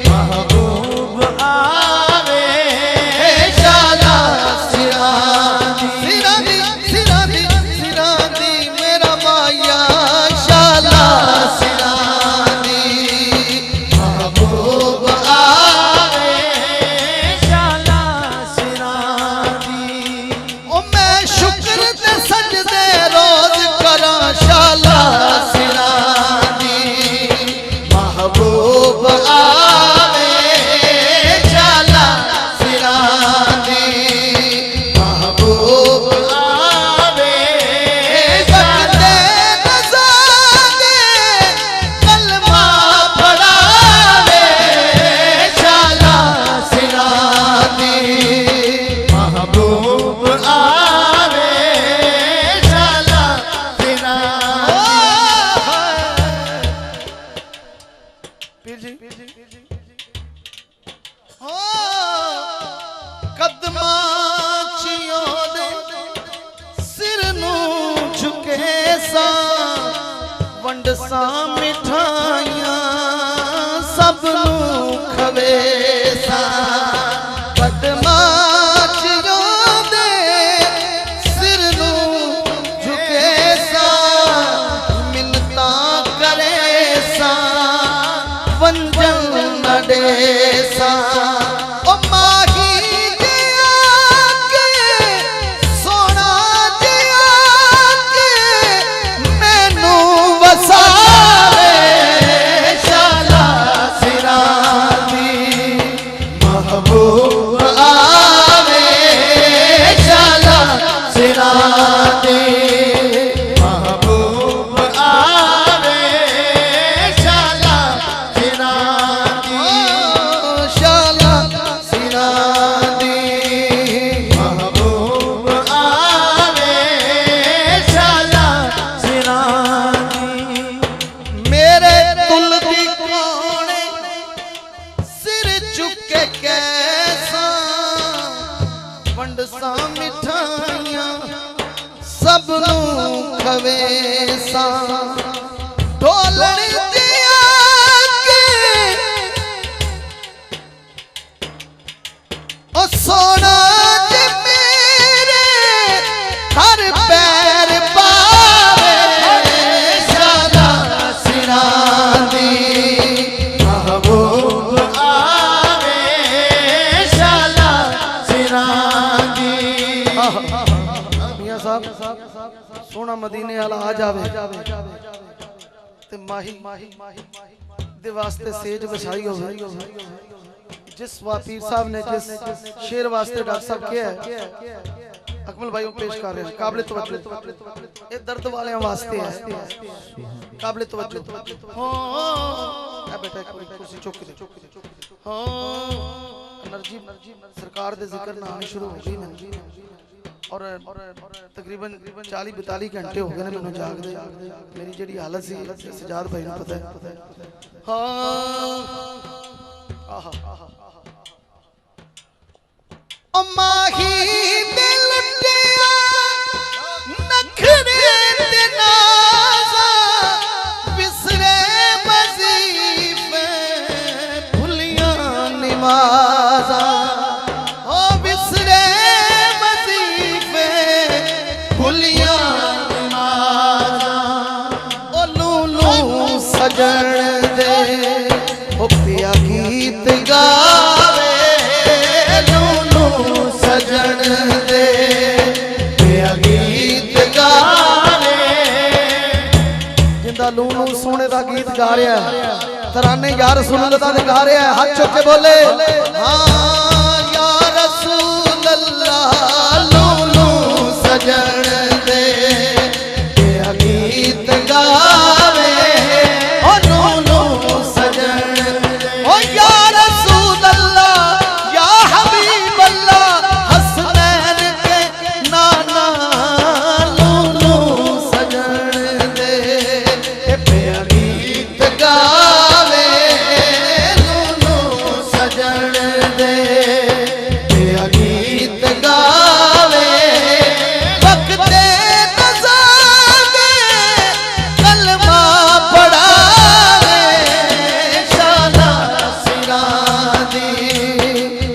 महबूब आवे। शाला सिरांदी सिरांदी सिरांदी सिरांदी मेरा माया। शाला सिरांदी वंड सा मिठाइयां सब नू खवे सा बदमाशियों दे सिर नू झुके सा मिन्नता करे सा वंजन न दे सा ओ माही जिया के सोना जिया के मैनू वसावे शाला सिरा दी महबूब आवे शाला सिरा दी महबूब आवे शाला सिरा दी शाला सिरा दी महबूब आवे शाला सिरा दी मेरे तुल दी कोने सिर चुके कैसा वंड सा मिठाइयां सब नू खवे सा ढोलण दिया के ओ सोना जे मेरे हर पैर पावे शाला सिरा दी महबूब आवे शाला सिरा दी मियां साहब सोना मदीने वाला आ जावे ते माही दे वास्ते सेज बछाई होवे जिस पीर साहब ने जिस शेर वास्ते डॉक्टर साहब किया है अकमल भाई पेश कर रहे हैं काबिल तवज्जो ये दर्द वाले वास्ते है काबिल तवज्जो हो ए बेटा कुर्सी चुक दे हो एनर्जी सरकार दे जिक्र ना आनी शुरू हो गई और तकरीबन 40-42 घंटे हो गए मैंने जागदे मेरी जेडी हालत सी सजाद भाई ने पता है हां आहा ओ माही दे लुटिया नखरे ते नाज़ा बिसरे वजीफे भुलियां नमाज़ा ओ बिसरे वजीफे भुलियां नमाज़ा ओ लूलू सजन दे ओ पिया गीत गावे लूलू सजन दे पिया गीत गावे जिंदा लूलू सोने दा गीत गा रहा है तराने या रसूल अल्लाह दे गा रहा है हाथ चुक के बोले हां या रसूल अल्लाह लूलू सजन दे पिया गीत गावे ओ लूलू सजन ओ या रसूल अल्लाह या हबीब अल्लाह हसनैन के नाना लूलू सजन दे पिया गीत गावे लूलू सजन दे पिया गीत गावे वक्ते नज़ारे कलमा पढ़ावे शाला सिरा दी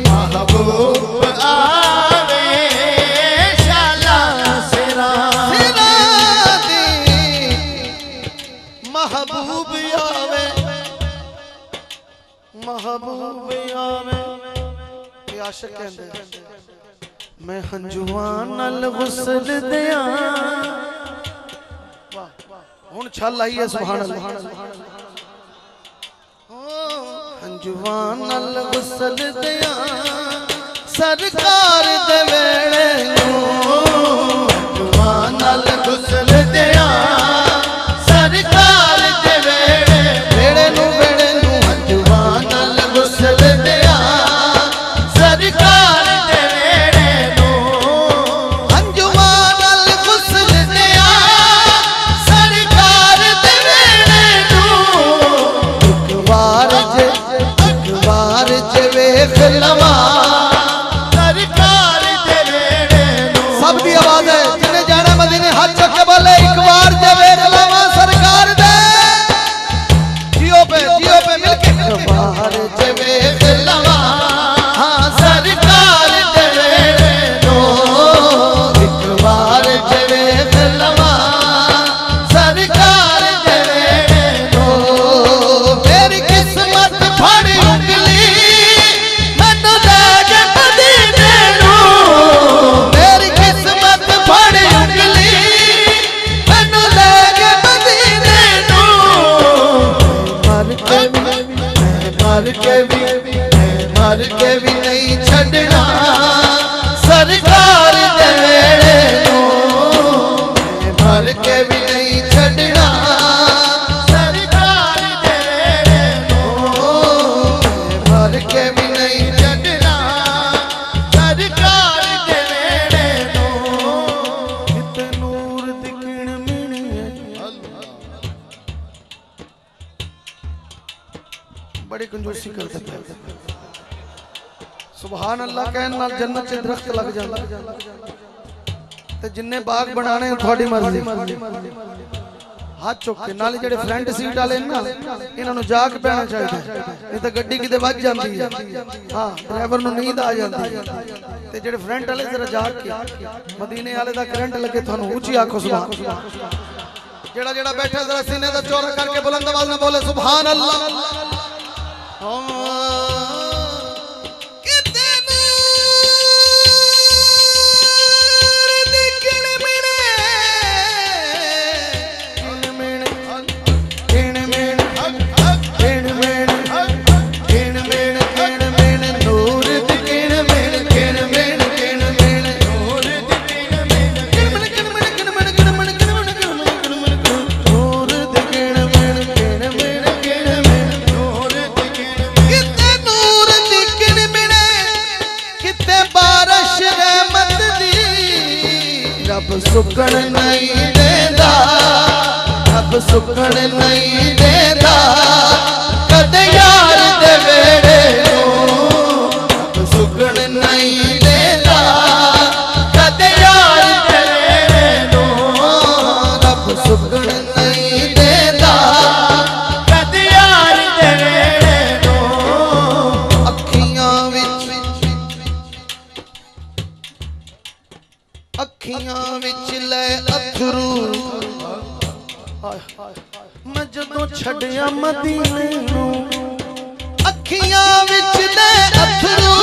महबूब आवे शाला सिरा दी महबूब आवे महबूब आवे ये आशिक कहंदे मैं हंजुआं नाल गुस्ल दियां वाह हुन छल आई है सुभान अल्लाह हंजुआं नाल गुस्ल दियां सरकार दे वेले हंजुआं नाल गुस्ल दियां सरकार दे वेले नू हंजुआं नाल गुस्ल दियां सरकार दे वेले नू हंजुआं नाल गुस्ल दियां सरकार दे वेले नू एक बार जे वेख लवां सरकार दे वेले नू सब दी आवाज है जिन्हें जाना मदीने हाथ चुक के बोले एक बार जे वेख लवां सरकार दे कंजूसी करते पे सुभान अल्लाह कहने नाल जन्नत च दरख्त लग जांदा ते जिन्ने बाग बनाने थोड़ी मर्जी हाथ चुक के नाले जेडे फ्रंट सीट वाले ना इन्हां नु जाग पैना चाहिए नहीं तो गड्डी किते वज जांदी है हां ड्राइवर नु नींद आ जांदी है ते जेडे फ्रंट वाले जरा जाग के मदीने वाले दा करंट लगे थानू ऊंची आखो सुभान जेड़ा जेड़ा बैठा जरा सीने दा चौड़ा करके बुलंद आवाज में बोले सुभान अल्लाह सुकड़ नहीं देता अब सुकड़ नहीं देता कदे यार दे वेड़े अब सुकड़ नहीं देता कदे यार दे वेड़े अब सुकड़ नहीं देता कदे यार दे वेड़े अखियां विच अखियां विच ले अथरू मैं जदों छड़िया मदीने नू अखियां विच ले अथरू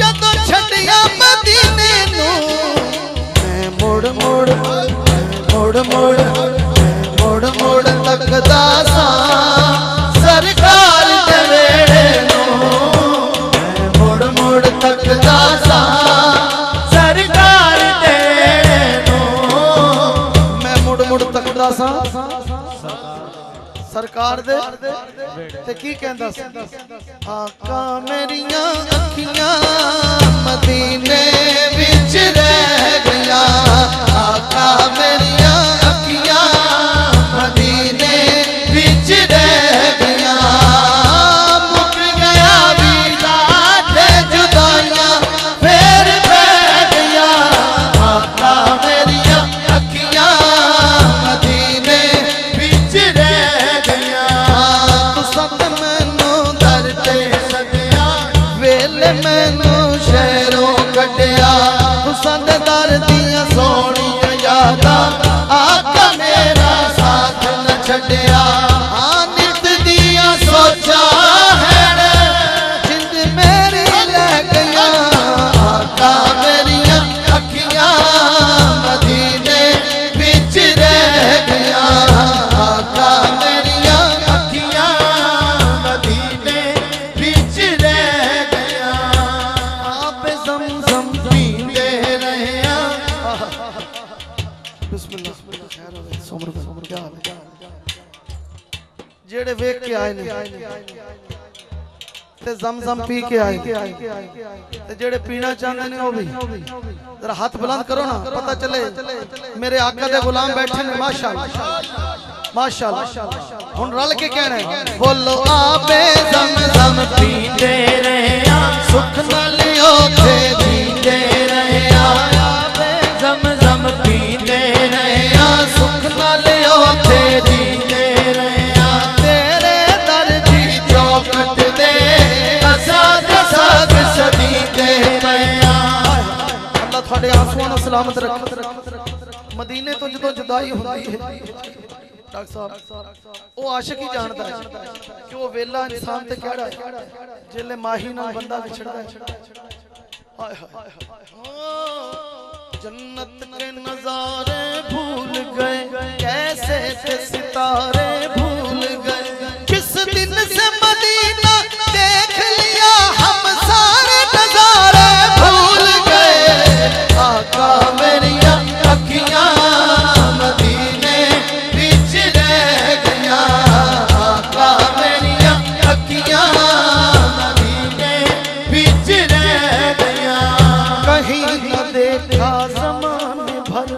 जदों छड़िया मदीने नू मैं मुड़ मुड़ मुड़ मुड़ मुड़ मुड़ तकदा सा सरकार दे वेड़े नू मैं मुड़ मुड़ तकदा सा सरकार दे ते की कहंदा आका मेरियां अखियां मदीने विच रह गया आका मेरियां अखियां मदीने विच रह गया मुक गया वीज़ा ते जुदाइयां फिर बह गया आका मेरियां अखियां मदीने विच रह मैनू शहरों कटिया हुसन दर दियां सोहणियां यादां आका मेरा साथ न छड्डिया नित दियां सोचा है जिंद मेरी लै गया आका मेरियां अखियां मदीने विच रह गया आका मेरियां अखियां मदीने विच रह जेड़े वेख के आए ने ते ज़मज़म पी के आए ते जेड़े पीना चाहते ने वो भी जरा हाथ बुलंद करो ना पता चले मेरे आका दे गुलाम बैठे ने माशाअल्लाह माशाअल्लाह हुन रल के कहना है बोलो आपे ज़मज़म पीते रहे सुख नाल ओथे जीते रहे आपे ज़मज़म पीते रहे सुख नाल ओथे जीते रहे सलामत रख मदीने तो जो जुदाई होती है डॉक्टर साहब वो आशिक ही जानता है कि वो वेला इंसान ते केड़ा है जिले माही नाल बंदा विछड़दा है हाय हाय जन्नत के नजारे भूल गए कैसे थे सितारे भूल गए किस दिन से मदीना देख लिया हम सारे नजारे भूल गए आका मेरियां अखियां मदीने विच रह गया आका मेरियां अखियां मदीने विच रह गया कहीं न देखा ज़माने भर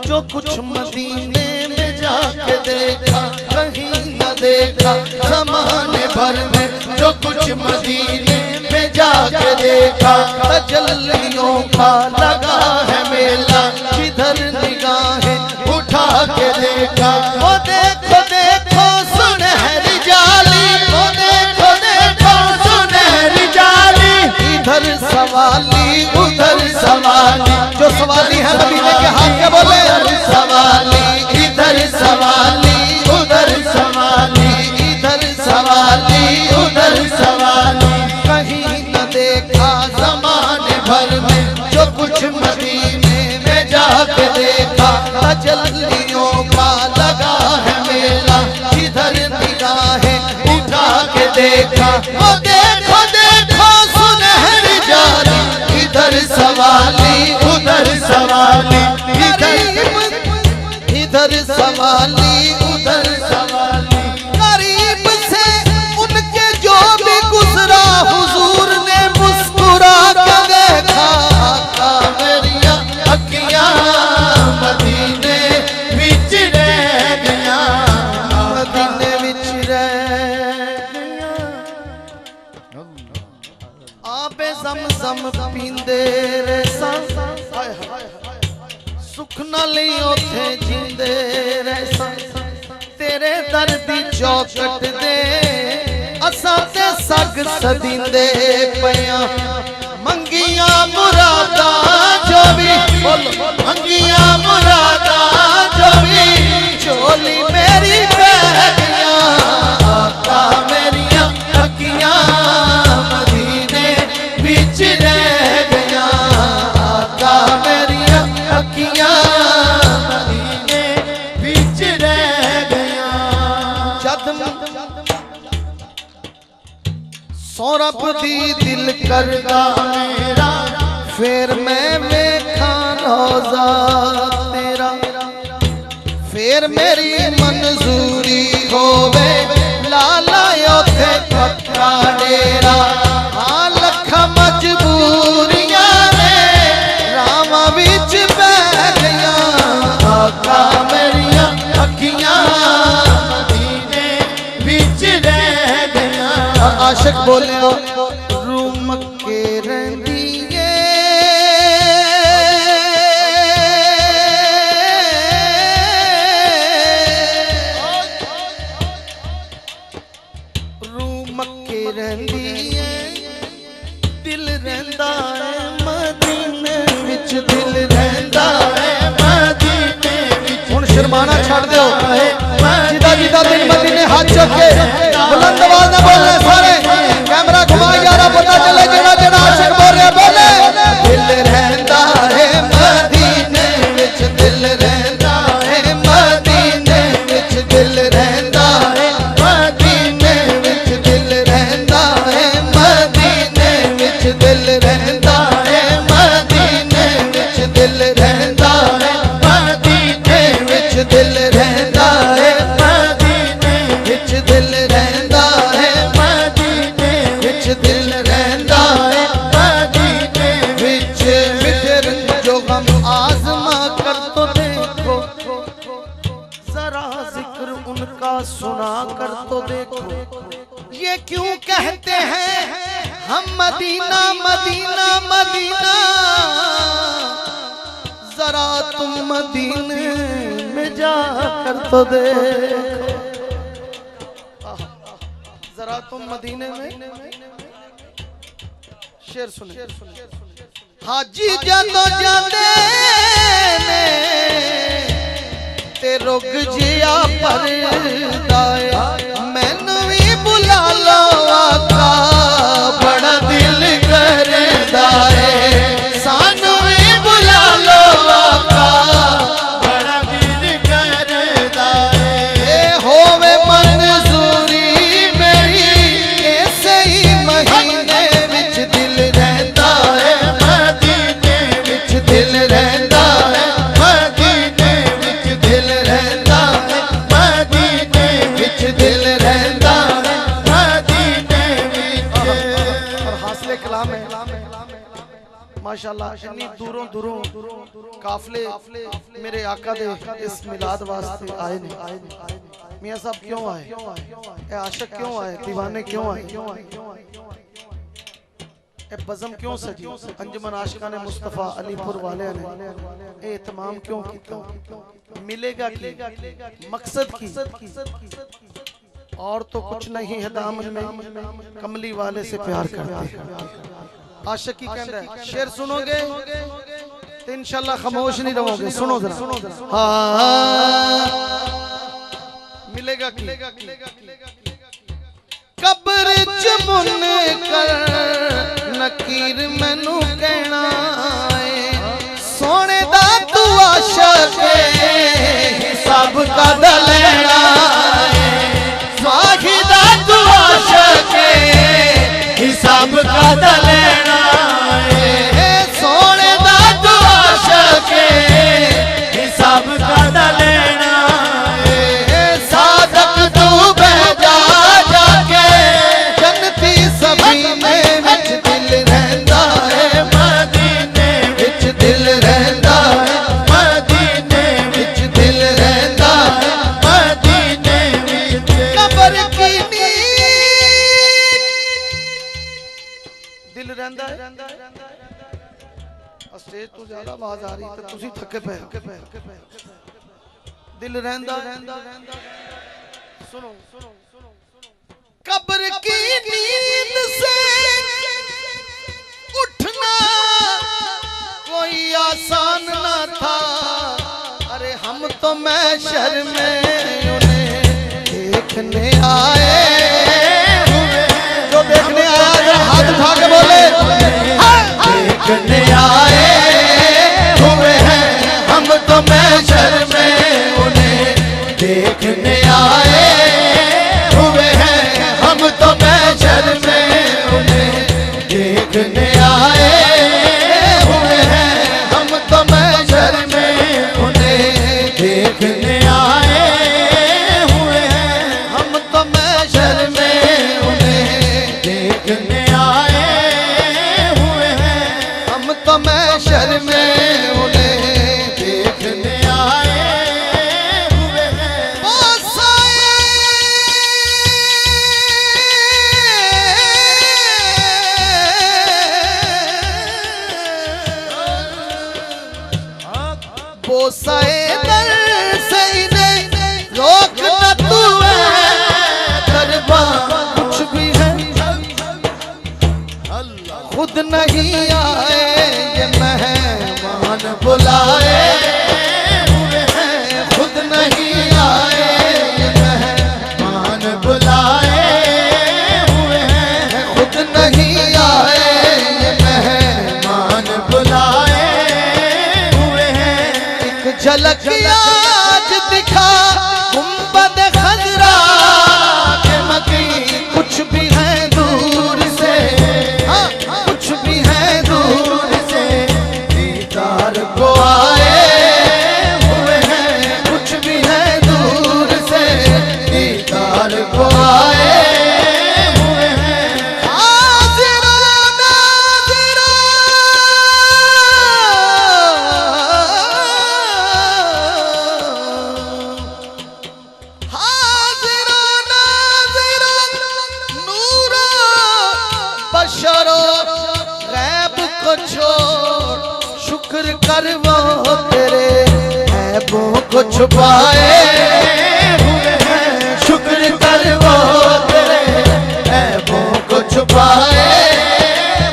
जो कुछ मदीने में जाके देखा कहीं न देखा ज़माने भर में जो कुछ मदीने में जाके देखा। तजल्लियों का लगा है मेला जिधर निगाहें उठा के देखा। वो देखो देखो सुनहरी जाली, वो देखो देखो सुनहरी जाली, इधर सवाली उधर सवाली। जो सवाली है मदीने के हाथ के बोले सवाली, इधर सवाली उधर सवाली, इधर सवाली उधर सवाली। कहीं न देखा ज़माने भर में जो कुछ मदीने में जाके देखा। तजल्लियों का लगा है मेला जिधर निगाहें उठा के देखा। वो देखो देखो सुनहरी जाली, इधर सवाली उधर सवाली, इधर सवाली उधर सवाली। करीब से उनके जो भी गुजरा हुजूर ने मुस्कुरा के देखा। आका मेरिया अखियां मदीने विच रह गया, मदीने विच रह गया। आपे ज़मज़म पींदे रैसा, सुख नाल उथे जींदे रैसा। तेरे दर दी चौकट दे असां ते सग सदींदे पिया। मंगिया मुरादा जो भी मंगिया मुरादा जो भी चोली मेरी बह गया। आका मेरिया अखियां मदीने विच रह गया। आका मेरिया अखियां मदीने विच रह गया। जद सौरभ दी दिल करदा मेरा, फिर मैं वेखा रोज़ा तेरा। फिर मेरी मंजूरी होवे लाला उथे पक्का डेरा। हाँ लख मजबूरियां ने रामा विच बह गया। आका मेरिया अखियां मदीने विच रह गया। आशिक बोले रूम के रंदिए रूम के रंदिए दिल रहंदा है मदीने विच, दिल रहंदा है मदीने विच। हुण शर्माना छड़ दियो, जिदा जिदा दिल मदीने हाथ चुक के बुलंद आवाज में बोलने सारे। कैमरा घुमा यारा पता चले जेड़ा जेड़ा आशिक बोल रहा बोले। दिल रहंदा है मदीने विच, दिल रहंदा है मदीने विच, दिल रहंदा है मदीने विच, दिल रहंदा है मदीने विच, दिल रहंदा है मदीने विच, दिल रहंदा है मदीने विच, दिल रहंदा है मदीने विच, दिल रहंदा है मदीने विच, दिल रहंदा है मदीने विच। फिर जो गम आज़मा कर तो देखो, जरा जिक्र उनका सुना कर तो देखो। ये क्यों कहते हैं हम मदीना मदीना मदीना, जरा तुम मदीने में जाकर तो देखो। जरा तुम मदीने में। शेर सुने। हाजी जानो जाते ने ते रुक जिया पर मैनू भी बुला लो आका, बड़ा दिल करदा है। सानू भी बुला लो आका, बड़ा दिल करदा है। होवे मंजूरी मेरी ऐसे ही महीने विच, दिल रहंदा है मदीने विच, दिल रहंदा है मदीने विच, दिल रहंदा है मदीने विच, दिल रहंदा है मदीने विच। और हासिले कलाम है माशाल्लाह। इतनी दूरों दूरों काफले मेरे आका दे इस मिलाद वास्ते आए ने। मियाँ साहब क्यों आए, ए आशिक क्यों आए, दीवाने क्यों आए, ए बज़म क्यों सजी, अंजुमन आशिकाने मुस्तफ़ा अलीपुर वाले ने ए इत्माम क्यों किया, मिलेगा की मकसद की और तो कुछ नहीं है, दामन में कमली वाले से प्यार करते हैं। आशिक की कहता है शेर सुनोगे तो इंशाल्लाह खामोश नहीं रहोगे, सुनो जरा। हाँ मिलेगा की कब्र च मुन कर नकीर मैनू कहना है, सोने दा तू आशिक हिसाब का लेना है, स्वाहिदा तू आशिक हिसाब का लेना है, सोने दा तू आशिक हिसाब का लेना है, सादक तू बेजा जाके जन्नती सभी में विच दिल रहंदा है, मदीने विच दिल रहंदा है, मदीने विच दिल रहंदा है, मदीने विच कब्र की नींद दिल रहंदा है। स्टेज तो ज्यादा आवाज आ रही है, तुसी थके पे दिल रहंदा सुनो कब्र की नींद से उठना कोई आसान ना था, अरे हम तो महशर में उन्हें देखने आए हुए, जो देखने आया जरा हाथ उठा के बोले देखने आए हुए हैं, हम तो महशर में उन्हें देखने आए हुए हैं, हम तो महशर में उन्हें देखने आए हुए हैं, हम तो महशर में उन्हें देखने आए हुए हैं, हम तो महशर में उन्हें देखने आए हुए हैं, हम तो महशर में उन्हें देखने आए हुए हैं। बोसाए दर से इन्हें रोक न तू दरबा कुछ भी है, खुद नहीं आए ये मेहमान बुलाए हुए हैं, खुद नहीं आए ये मेहमान बुलाए हुए हैं, खुद नहीं आए ये मेहमान बुलाए हुए हैं। एक झलक आज दिखा गुंबद खजरा के मकी, कुछ भी है दूर से, हाँ कुछ भी है दूर से दीदार को आए हुए हैं, कुछ भी है दूर से दीदार को आए हुए हैं। हाज़िरो नाज़िरो हाज़िरो नाज़िरो नूरो बशरो गैब को छोड़ शुक्र कर वो तेरे ऐबों को छुपाए हुए हैं, शुक्र कर वो तेरे ऐबों को छुपाए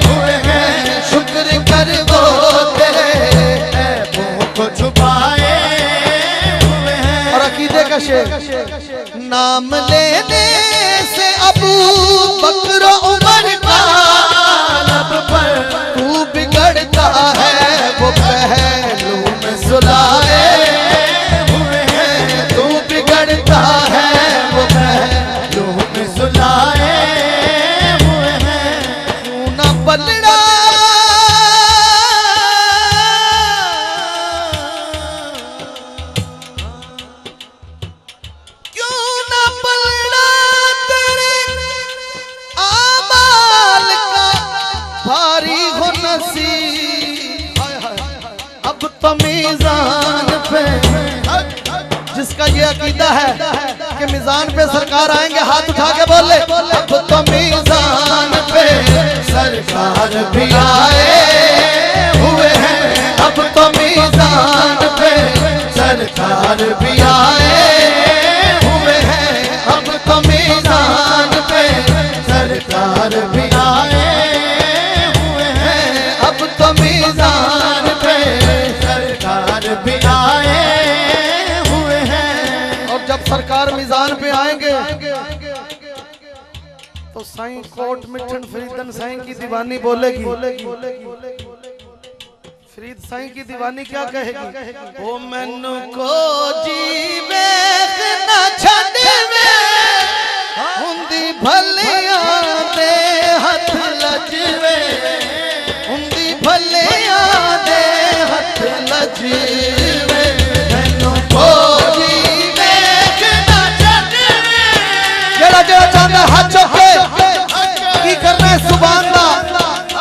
हुए हैं, शुक्र कर वो तेरे ऐबों को छुपाए हुए हैं। और अकीदे का शेर, नाम लेने से अबू बकर उमर का लब पर तू बिगड़ता है, वो पहलू में सुलाए हुए हैं, तू बिगड़ता है वो पहलू में सुलाए हुए हैं। तू ना पलड़ा क्यों ना पलड़ा तेरे आमाल का भारी हो नसीब, अब तो मीज़ान पे जिसका ये अकीदा है कि मीज़ान पे सरकार आएंगे, हाथ उठा के बोले अब तो मीज़ान पे सरकार भी आए हुए हैं, अब तो मीज़ान पे सरकार भी आए हुए हैं, अब तो मीज़ान पे सरकार भी आए हुए हैं, अब तो मीज़ान पे सरकार भी आए हुए हैं। और जब सरकार मीज़ान पे आएंगे तो साईं कोट मिठन फरीदन साईं की दीवानी बोलेगी। फरीद साईं की दीवानी क्या कहेगी? ओ मैनू को जीवे ना छड़वे हुंदी भलियां दे हथ लजवे, हुंदी भलियां दे हथ लजवे, मैनू को जीवे ना छड़वे। जेड़ा जेड़ा चाहता हाथ चुके की करना है सुभान अल्लाह,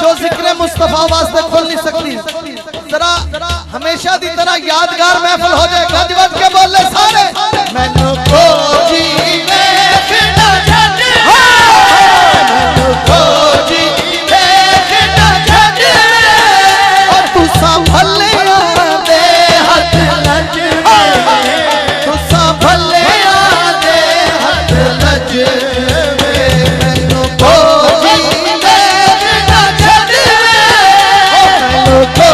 जो जिक्र मुस्तफा वास्ते खोल नहीं सकती। जरा हमेशा दी तरह यादगार महफिल हो जाए, गज बज के बोले सारे मैनू को जीवे ना छड़वे, मैनू को जीवे ना छड़वे, और तू संभलिया दे हथ लजवे, तू संभलिया दे हथ लजवे, मैनू को जीवे ना छड़वे, मैनू को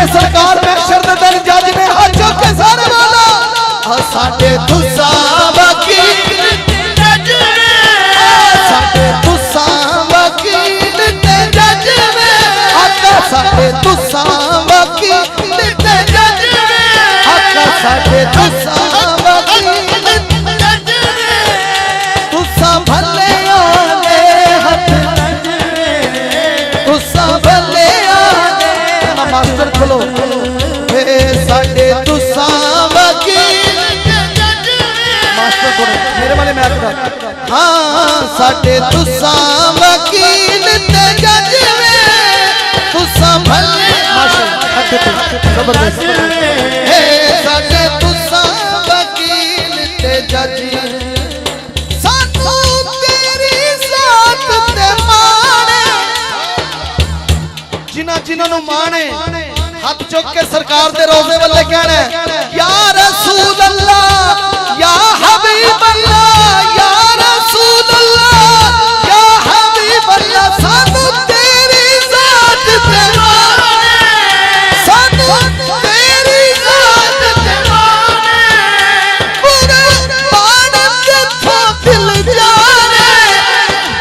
सरकार में शरदन जज ने हाथ चुक के सारे बोला साडे तुसा वकील ते जज वे, साडे तुसा वकील ते जज वे, आका साडे तुसा वकील ते जज वे, आका साडे तुसा वकील ते जज वे, तुसा भले आले हथ लज वे, तुसा भले आले मास्टर खोलो साडे तुसा वकील मास्टर खोलो मेरे वाले में आता हाँ साडे तुसा वकील ते जज वे, तुसा भले जबरदस्त साडे तुसा वकील ते जज, सानू तेरी जात ते माने, जिन्हां जिन्हां नू माने हाथ चुक के सरकार दे रोजे वाले कहना या रसूल अल्लाह या हबीब अल्लाह, या रसूल अल्लाह या हबीब अल्लाह, सानू तेरी जात ते माने, सानू तेरी जात ते माने, कुर्बान तेथों दिल जाने,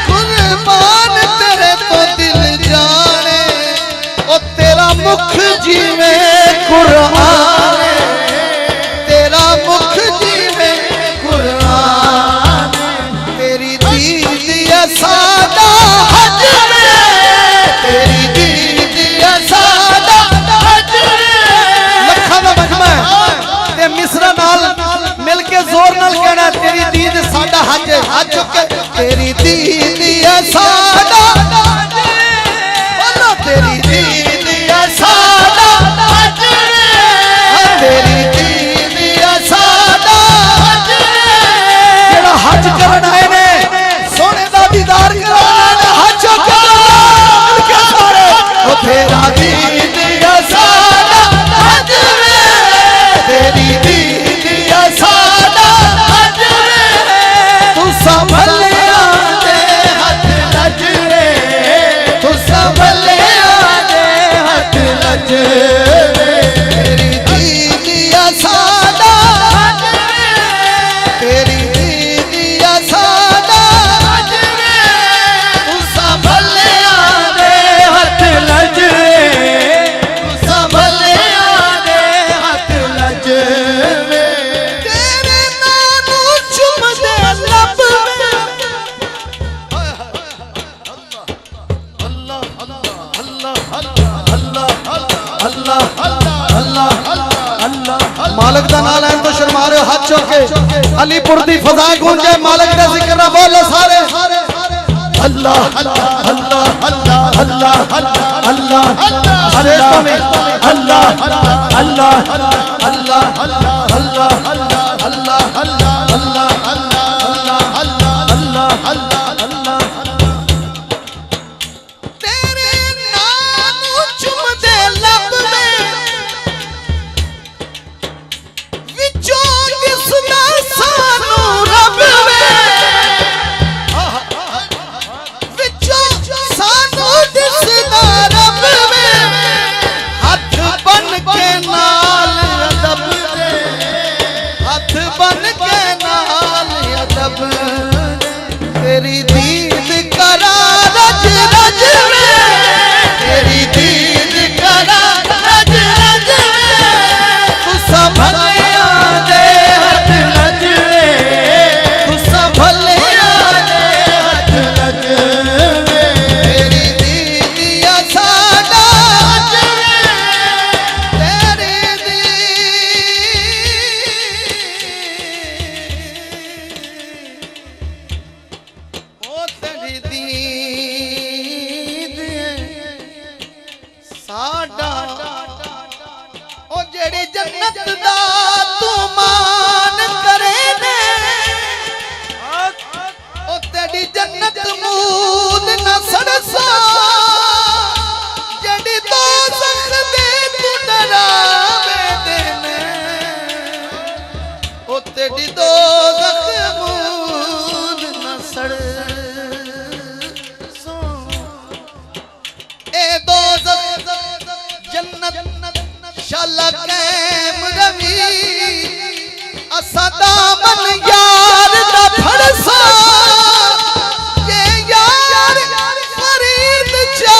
कुर्बान तेरे तो दिल जाने, ओ जीवे कुरान, तेरा मुख जीवे कुरान, तेरी दीद या सादा हज में, तेरी दीद या सादा हज में। लखा दा मजमा ते मिसरा नाल मिल के जोर नाल कहना तेरी दीद साडा हज हज चुके, तेरी दीद या साडा हज, बोलो तेरी दीद या साडा हज, तेरी दीद या साडा हज। जेड़ा हज करन आए ने सोने दा दीदार कराना ने हज चुके मिल के सारे, ओ तेरा दीद या साडा हज में, तेरी दीद या साडा हज में। तू संभलिया दे हथ लज रे, तू संभलिया दे हथ लज रे, तेरी दीद या साडा हज में, तेरी दीद या साडा हज में। तू संभलिया दे हथ लज रे, तू संभलिया दे हथ लज रे, तेरे नानू चुम दे लब में। मालिक दा नाम है तो शर्मा रहे हो हाथ चौके, अलीपुर दी फजा गूंजे मालिक दा जिक्र ना बोलो सारे। अल्लाह अल्लाह अल्लाह अल्लाह अल्लाह अल्लाह अल्लाह अल्लाह अल्लाह अल्लाह अल्लाह तेरे नाम चुम दे लब में, विचों दिसदा सानू रब में, विचों सानू दिसदा रब में, हथ बन के नाल अदब दे, हथ बन के नाल अदब, तेरी दीद करा रज रज में, तेरी दीद करा रज रज में। तू संभलिया दे हथ लज रे, तू संभलिया दे हथ लज रे, तेरी दीद या साडा हज में, तेरी दीद, ओ तेरी दीद साडा, ओ जेड़ी जन्नत दा तू मान करे ने, ओ तेरी जन्नत मूद न सड़सा, जेड़ी दोज़ख दे तू डरावे दे ने, ओ तेरी दोज़ख मूद न सड़सा, ए दोज़ख जन्नत शाला कैम रवी, असा दामन यार दा फड़सा, ये यार फरीद चा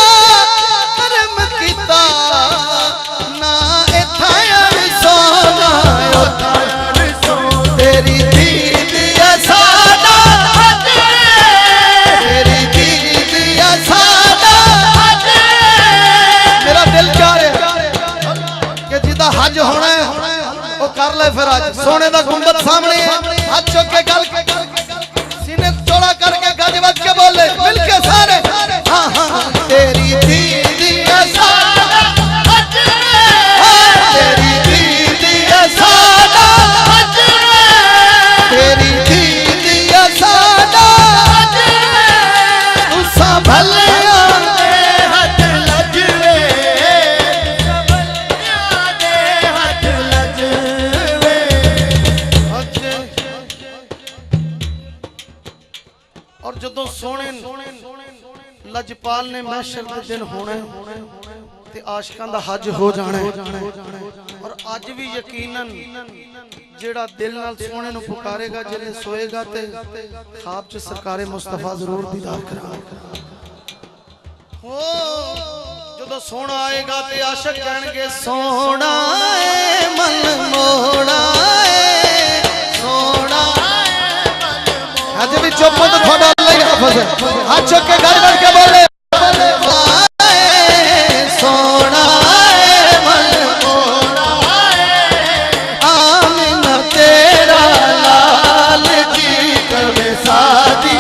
करम कीता, ना इथा सोना उथा सो, तेरी दीद या साडा हज में, तेरी दीद या साडा हज में। मेरा दिल चाह रहा कि जिदा हज होना है वो कर ले फिर आज, सोने दा गुंबद सामने है, हाथ चुक के गल सीने चौड़ा करके गज बज के बोले मिल के सारे, हाँ हाँ तेरी दीद या साडा हज में, तेरी दीद या साडा हज में, तेरी दीद या साडा हज में। तू संभलिया दे हथ लज रे, संभलिया दे हथ लज रे, और जदों सोने लजपाल ने महशर दे दिन होना ते आशिकां दा हज हो जाना है, और अज भी यकीनन जेड़ा दिल नाल सोने नूं पुकारेगा जिले सोएगा ते ख्वाब च सरकारे मुस्तफा जरूर दीदार कराएगा। हो जदों जो सोना आएगा ते आशिक कहणगे सोना है मन मोड़ा है सोना है मन मोड़ा। आज भी चुप तो थोड़ा लग हाफिज है हाथ चुक के घर बैठ के बोले सोना है मन मोड़ा है आमिना तेरा लाल जी कवे शादी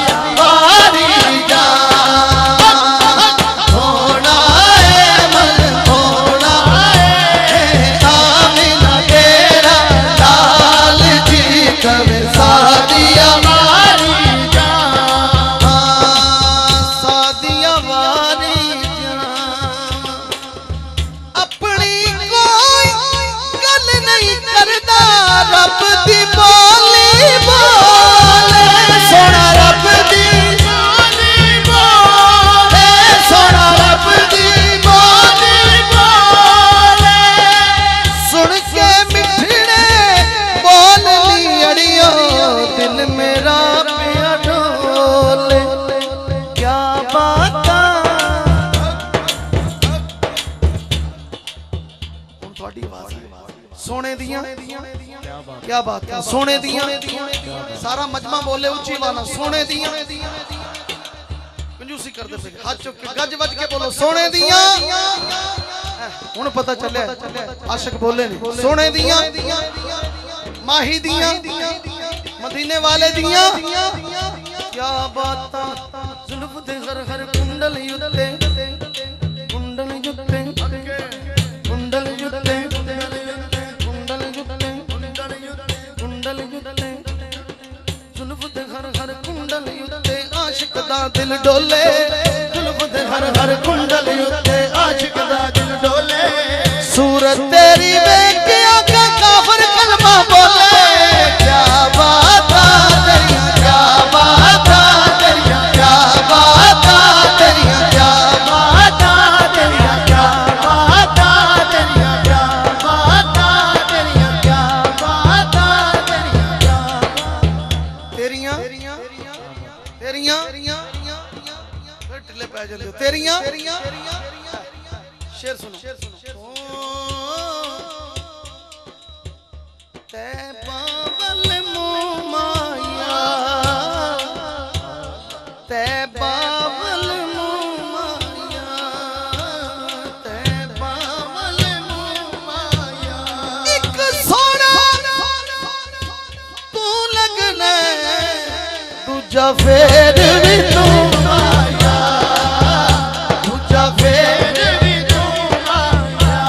सोने दिया क्या बात है सोने दिया सारा मजमा बोले उच्ची वाला सोने दिया कंजूसी करते पे हाथ चुक के गज बज के बोलो सोने दिया हुन पता चले आशिक बोले नहीं सोने दिया माही दिया मदीने वाले दिया क्या बात जुल्फ दे हर हर कुंडल युते कुंडल युते कुंडल युते आशिक दा दिल डोले जुल्फ दे हर हर कुंडल युते आशिक दा दिल डोले सूरत तेरी देख के आका काफिर कलमा बोले क्या बात तेरी क्या बात तेरी क्या बात तेरी क्या बात तेरी क्या बात तेरी क्या बात तेरी क्या बात तेरी तेरियां ढिले पै जाते हो तेरियां शेर सुनो ते बावल मुँह माया ते बावल मुँह माया ते बावल मुँह माया एक सोना तू लगना दूजा फेर भी तू आया दूजा फेर भी तू आया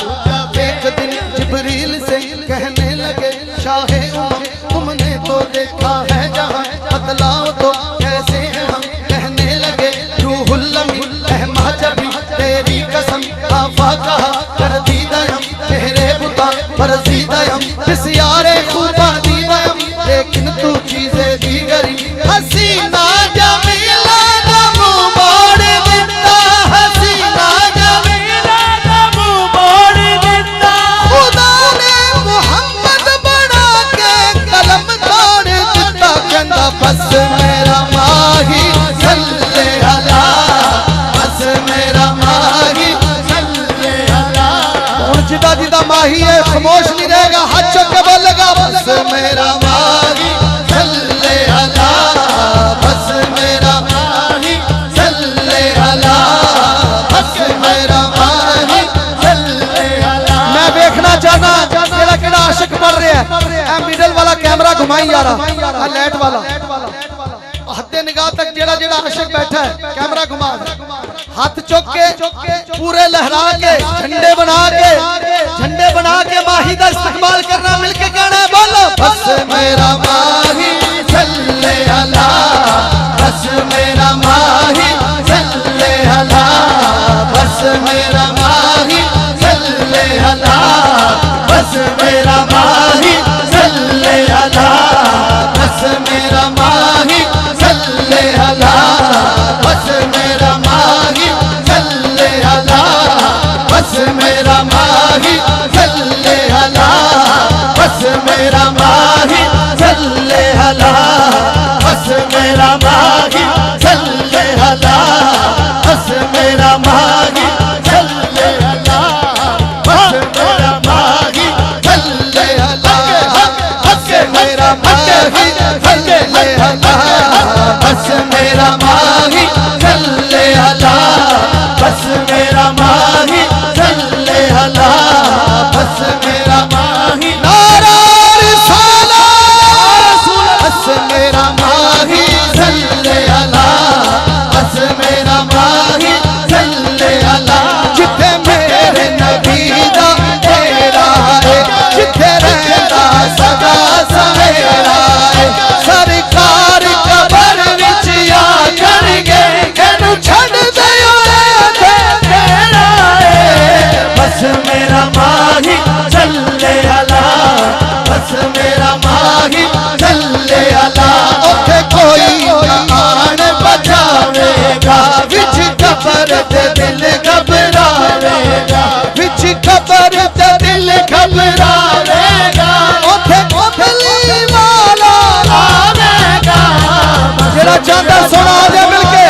दूजा एक दिन जिब्रील से कहने लगे शाहे उमर तुमने तो देखा है जहां बतलाओ तो कैसे हैं हम कहने लगे रूहुल अमीन महजबी तेरी कसम आफा कहा कर दी दयम तेरे बुता पर दी दयम बिस्यारे खूबा दी दयम लेकिन तू चीजें दी गरी हसीना जमीला दा मुंह मोड़ देता हसीना जमीला दा मुंह मोड़ देता खुदा ने मोहम्मद बना के कलम तोड़ देता कहंदा बस मेरा माही सल्ले अला बस मेरा माही सल्ले अला हुन जिदा जिदा माही है खामोश नहीं रहेगा हाथ चुक के बोलेगा बस मेरा माही सल्ले अला बस मेरा माही सल्ले अला बस मेरा माही सल्ले अला मैं देखना चाहना केड़ा केड़ा आशिक पढ़ रहा है ए मिडल वाला कैमरा घुमाई यारा आ लाइट वाला हद्दे निगाह तक जेड़ा जेड़ा आशिक बैठा है कैमरा घुमा हाथ चुक के पूरे लहरा के झंडे बना के माही का इस्तेमाल करना मिलके कहना बोलो बस मेरा माही सल्ले अला बस मेरा माही सल्ले अला बस मेरा माही सल्ले अला बस मेरा माही सल्ले अला बस मेरा माही सल्ले अला बस मेरा माही सल्ले अला बस मेरा माही सल्ले अला बस मेरा माही सल्ले मेरा माही सल्ले अला, बस मेरा माही सल्ले अला, बस मेरा माही नारा रिसालत, बस मेरा माही सल्ले अला, बस मेरा माही सल्ले अला। जिथे मेरे नबी दा तेरा है, जिथे रहता सदा सवेरा है, सरकार कबर विच आ करगे एनू छड़ दियो तेरा है। बस मेरा माही सल्ले अला, बस मेरा माही सल्ले अला। ओथे कोई आन बचावेगा, विच कबर ते दिल घबरावेगा, विच कबर ते दिल घबरावेगा। ओथे कमली वाला आवेगा, जेड़ा चाहता सुना दे मिलके।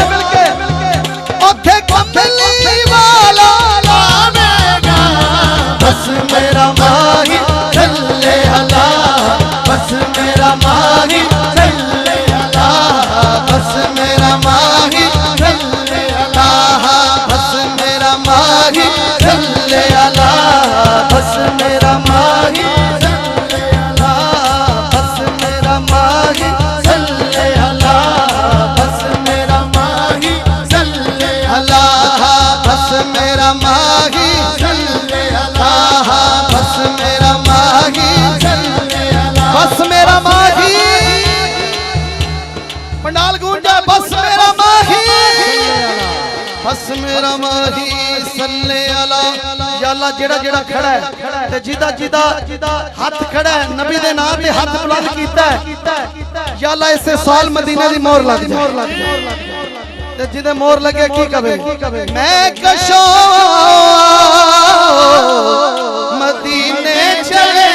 ओथे कमली वाला आवेगा, बस मेरा माही सल्ले अला, बस मेरा माही सल्ले अला, बस मेरा माही सल्ले अला, बस मेरा माही सल्ले अला, बस मेरा माही सल्ले अला, बस मेरा माही सल्ले अला, बस मेरा माही सल्ले अला, बस मेरा माही सल्ले अला, बस मेरा माही सल्ले अला, बस मेरा माही। पंडाल गूंजा बस मेरा माही, बस मेरा माही सल्ले अला। या अल्लाह जेड़ा जेड़ा खड़ा है ते जिदा जिदा हाथ खड़ा है नबी दे नाम ते हाथ बुलंद कीता है, या अल्लाह इसे साल मदीने दी मोहर लग जाए ते जिदे मोहर लगे की कवे। मैं कशो मदीने चले,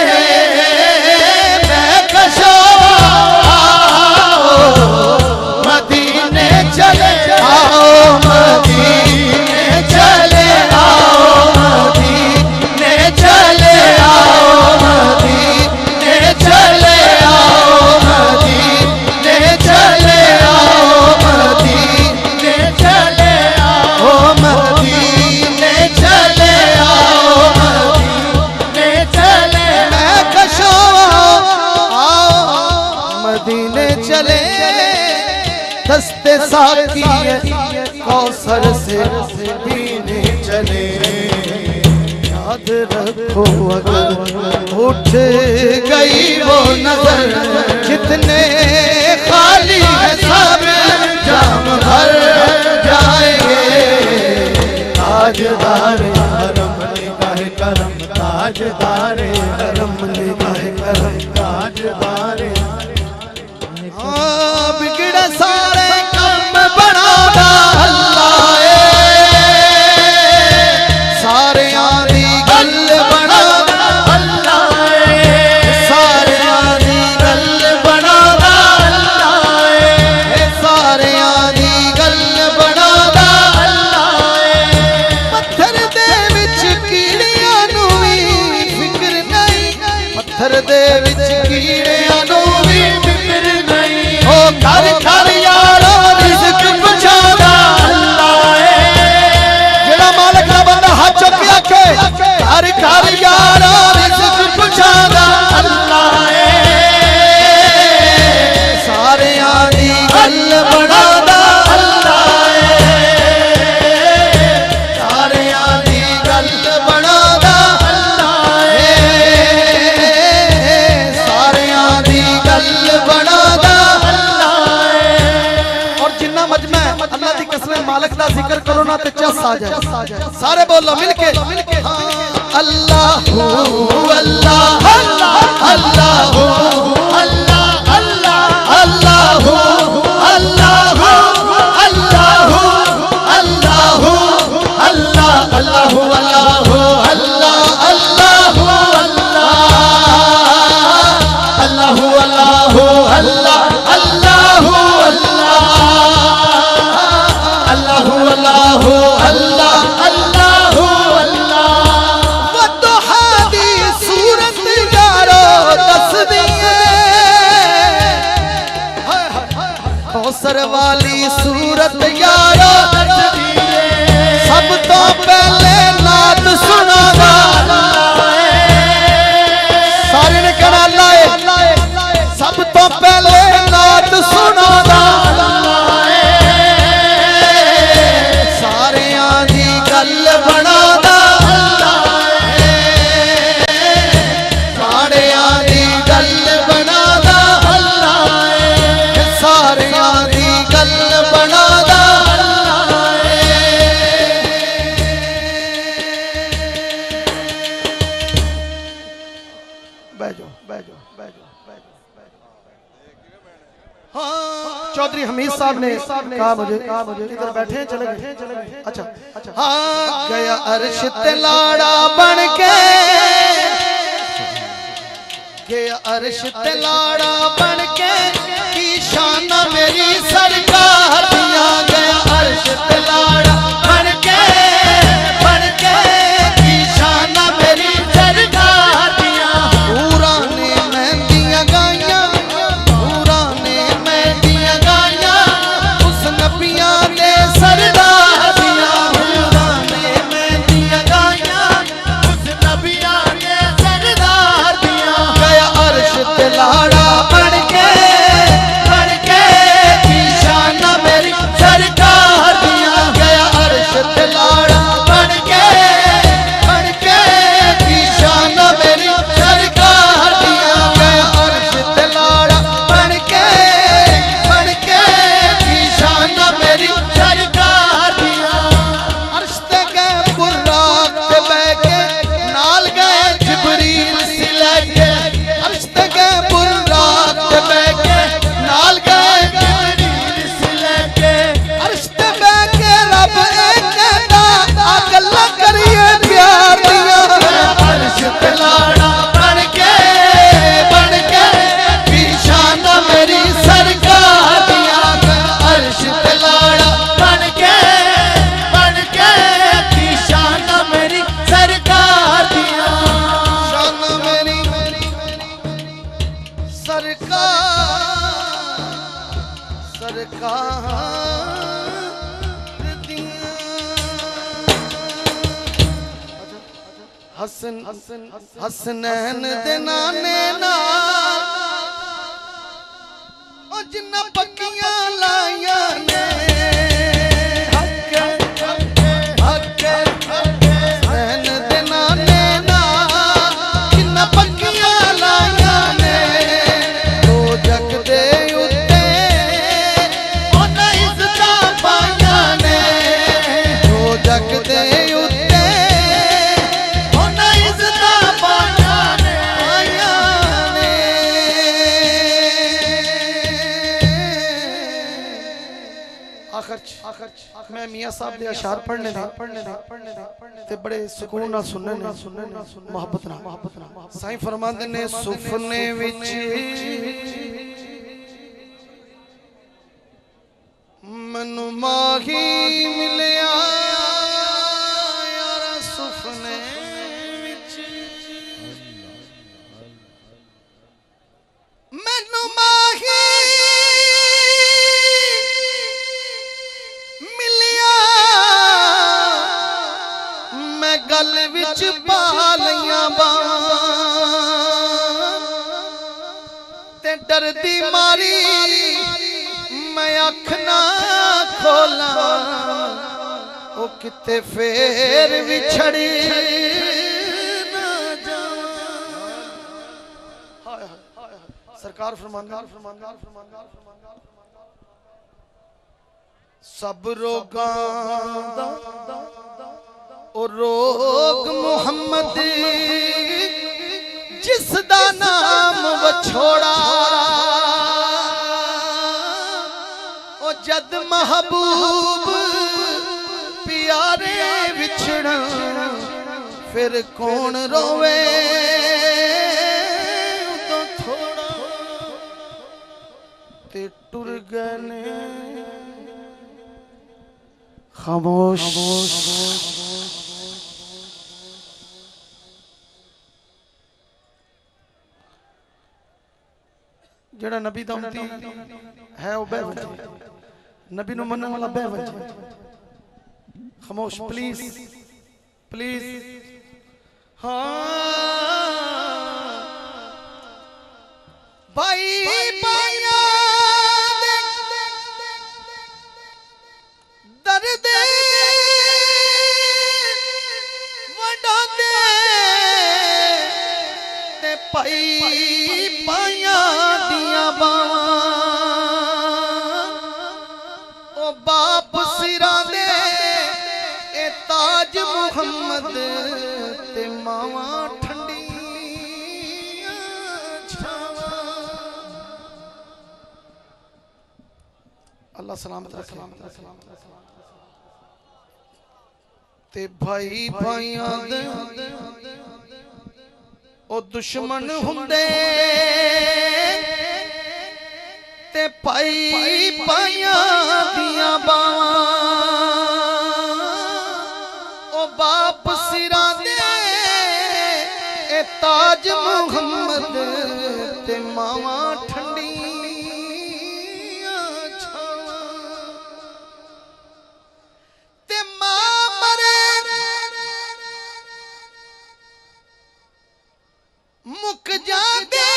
मैं कशो मदीने चले आओ, मदीने चले आओ, मदीने चले आओ, मदीने चले आओ, मदीने चले आओ, मदीने चले आओ, मदीने चले आओ, मदीने चले। मैं कशो आओ मदीने चले, दस्ते साकी कौसर से पीने चले। याद रखो अगर उठ गई वो नजर, जितने खाली है सब जाम भर जाएंगे। ताजदार हरम निगाह करम, ताजदार हरम निगाह करम, ताजदार बिगड़े सारे काम बनादा अल्लाह, सारे आदि गल बनादा अल्लाह, सारे आदि गल बनादा अल्लाह, सारे आदि गल बनादा अल्लाह। पत्थर दे विच कीड़ियां नूं भी फिक्र नहीं, पत्थर दे विच कीड़ियां नूं भी फिक्र नहीं। ओ घर घर यारो रिज़्क़ पहुंचादा अल्लाह, जेड़ा मालिक दा बंदा हाथ चुक के आखे घर घर यारो रिज़्क़ पहुंचादा अल्लाह, सारे आदी गल बनादा अल्लाह, सारे आदी गल बनादा अल्लाह, सारे आदी गल बनादा। अल्लाह दी कसम मालिक दा जिक्र करो ना ते चस आ जाए। सारे बोलो मिलके अल्लाह अल्लाह अल्लाह अल्लाह अल्लाह अल्लाह अल्लाह अल्लाह अल्लाह अल्लाह अल्लाह अल्लाह वाली सूरत यारो सब तो पहले नात सुनावा सारे ने कहना अल्लाह सब तो पहले नात सुनावा सारे दी गल बनादा सारे दी गल बनादा सारे दी गल बनादा बैठो बैठो बैठो चौधरी हमीद साहब ने कहा मुझे इधर बैठे हैं चले गए अच्छा अच्छा हाँ गया अर्श ते लाड़ा बन के गया अर्श ते लाड़ा बन के की शान मेरी सरकार दिया गया अर्श ते लाड़ा बन के की शान मेरी सरकार दिया पूरा ने मेहंदियां गाइयां पूरा ने मेहंदियां गाइयां उस नबियां ने सरदार दिया पूरा ने मेहंदियां गाइयां उस नबियां ने सरदार दिया गया अर्श ते लाड़ा बन के की शान मेरी सरकार दिया गया अर्श ते लाड़ा बन के की शान मेरी सरकार दिया गया अर्श ते लाड़ा बन के की शान मेरी सरकार दिया अर्श ते गए बुर्राक ते बैठ के नाल गए जिब्रील से लेके अर्श ते गए बुर्राक ते बैठ के नाल गए जिब्रील से लेके अर्श ते बैठ के रब एक कहता अगला करिए प्यार दिया अर्श ते लाड़ा बन के की शान मेरी सरकार दिया अर्श ते लाड़ा बन के की शान मेरी सरकार दिया शान मेरी सरकार दिया हसनैन दे नाने नाल ओ जिन्ना पक्कियां लाइयां ने हसनैन दे नाने नाल जिन्ना पक्कियां लाइयां ने दो जग दे उत्ते उन्हां इज्जतां पाइयां ने दो जग दे उत्ते उन्हां इज्जतां पाइयां ने आखिर मैं मियां साहब दे अशार पढ़ने ते बड़े सुकून नाल सुनने मोहब्बत नाल साईं फरमांदे ने सुफने विच मनु माही मिलिया यार सुफने विच मनु माही मिलिया मैं गल विच पा लियां ते डरदी मारी मैं अख ना खोला ओ किते फेर विछड़ी ना जा सरकार फरमांदा सब रोगां दा ओ रोग मुहम्मद जिस दा नाम वछोड़ा ओ जद महबूब प्यारे विछड़ा फिर कौन रोवे तो थोड़ा ते टुर गए खामोश जड़ा नबी दा उम्मती है वो बह नबी नु मनने वाला बेवजह खामोश प्लीज प्लीज। हाँ भाई पाया दर्द वडा दे ते पाई पाया दिया बावा ओ बाप सिरा दे ए ताज मुहम्मद ते मावा ठंडी अल्लाह सलामत रखे। ते भाई भाइयां दे ओ दुश्मन हुंदे ते भाई भाइयां दियां बावां ओ बाप सिरा दे ए ताज मुहम्मद ते मावा ठंडी मुक जाते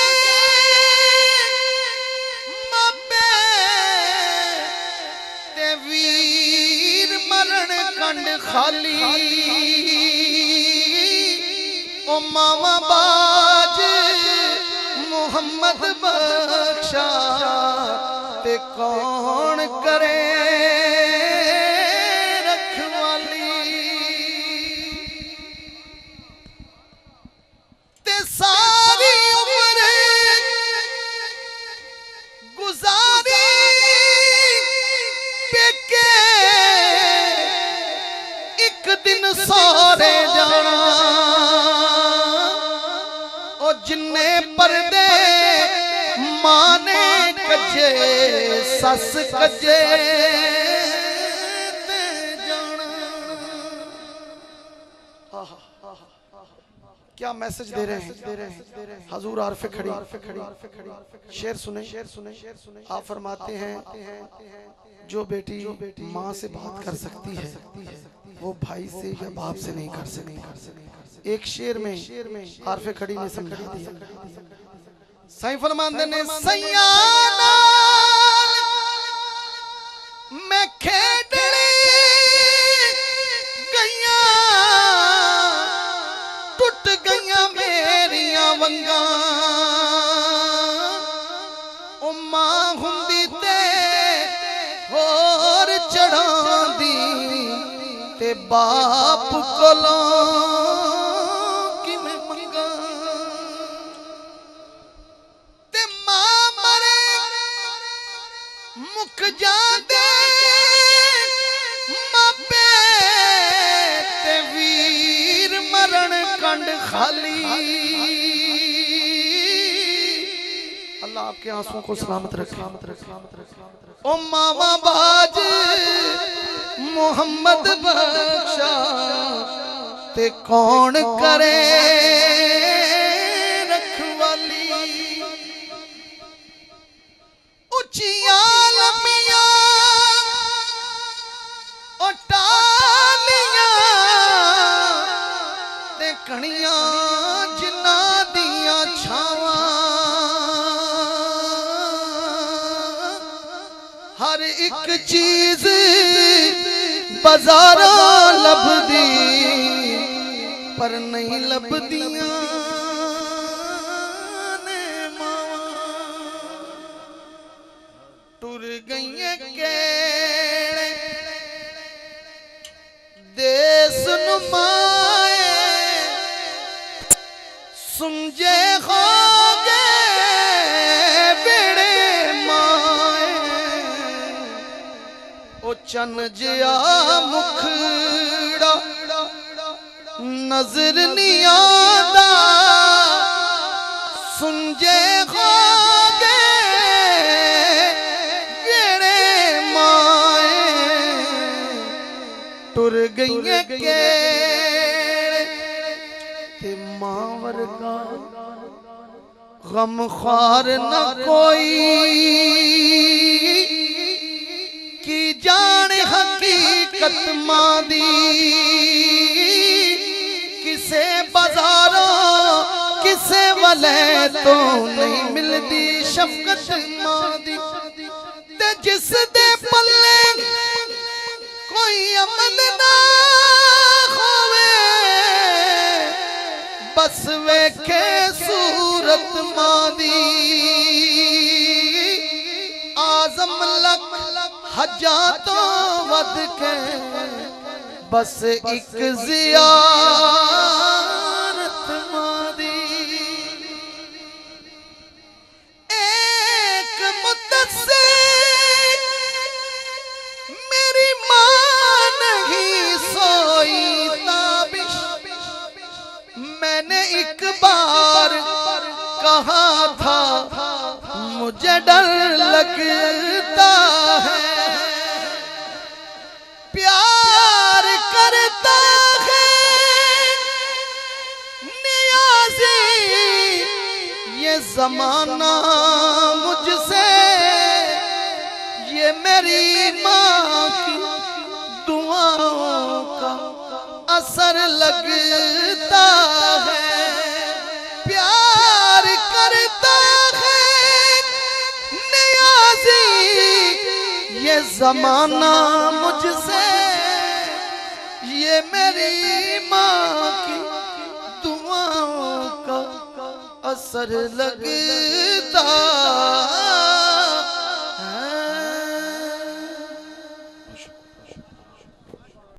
मापे ते वीर मरण कंड खाली ओ मामा बाज मुहम्मद बख्शा ते कौन करे सारी उम्र गुजारी पेके एक दिन सारे जाना ओ जिन्ने पर्दे माने कजे सस कजे क्या मैसेज दे रहे हैं हजूर आरफे खड़ी शेर सुने आप फरमाते हैं जो बेटी माँ से बात कर सकती है वो भाई से या बाप से नहीं कर सकती। एक शेर में आरफे खड़ी ने समझा दिया। सही फरमाते ने सैयाना मैं खेडली गैया टुट गईया मेरिया वंगा ओ मां हुंदी ते होर चढ़ांदी ते बाप कोलों किवें मंगा ते मां मरे मुक जांदे मापे ते वीर मरण कंड खाली। अल्लाह आपके आंसुओं को सलामत रखे। ओ मामा बाज मोहम्मद बख्शा ते कौन करे रखवाली। उचिया लम्बिया ओ टालियां ते कणियां जिन्ना दियां छावां हर एक चीज बाजारा लभदी पर नहीं लभदियां ने मावां टुर गईयां केड़े देस नुमाए सुमझे हो चन जिया मुखड़ा नजर नहीं आता सुनजे हो गए माए टुर गई के मां वर्गा गम खार न कोई की जान हकीकत मादी किसे बाजारों किसे वले तो नहीं मिलती शफकत मादी ते जिस दे पल्ले कोई अमल ना होवे बस वेखे सूरत मादी आजम लख हजा तो वध के बस एक जियारत मादी एक मुद्दत मेरी मां नहीं सोई ताबिश मैंने एक बार कहा था मुझे डर लगता है प्यार करता है नियाज़ी ये जमाना मुझसे ये मेरी माँ की दुआओं का असर लगता है प्यार करता है नियाज़ी ये जमाना मुझसे ये मेरी माँ की दुआओं का असर लगता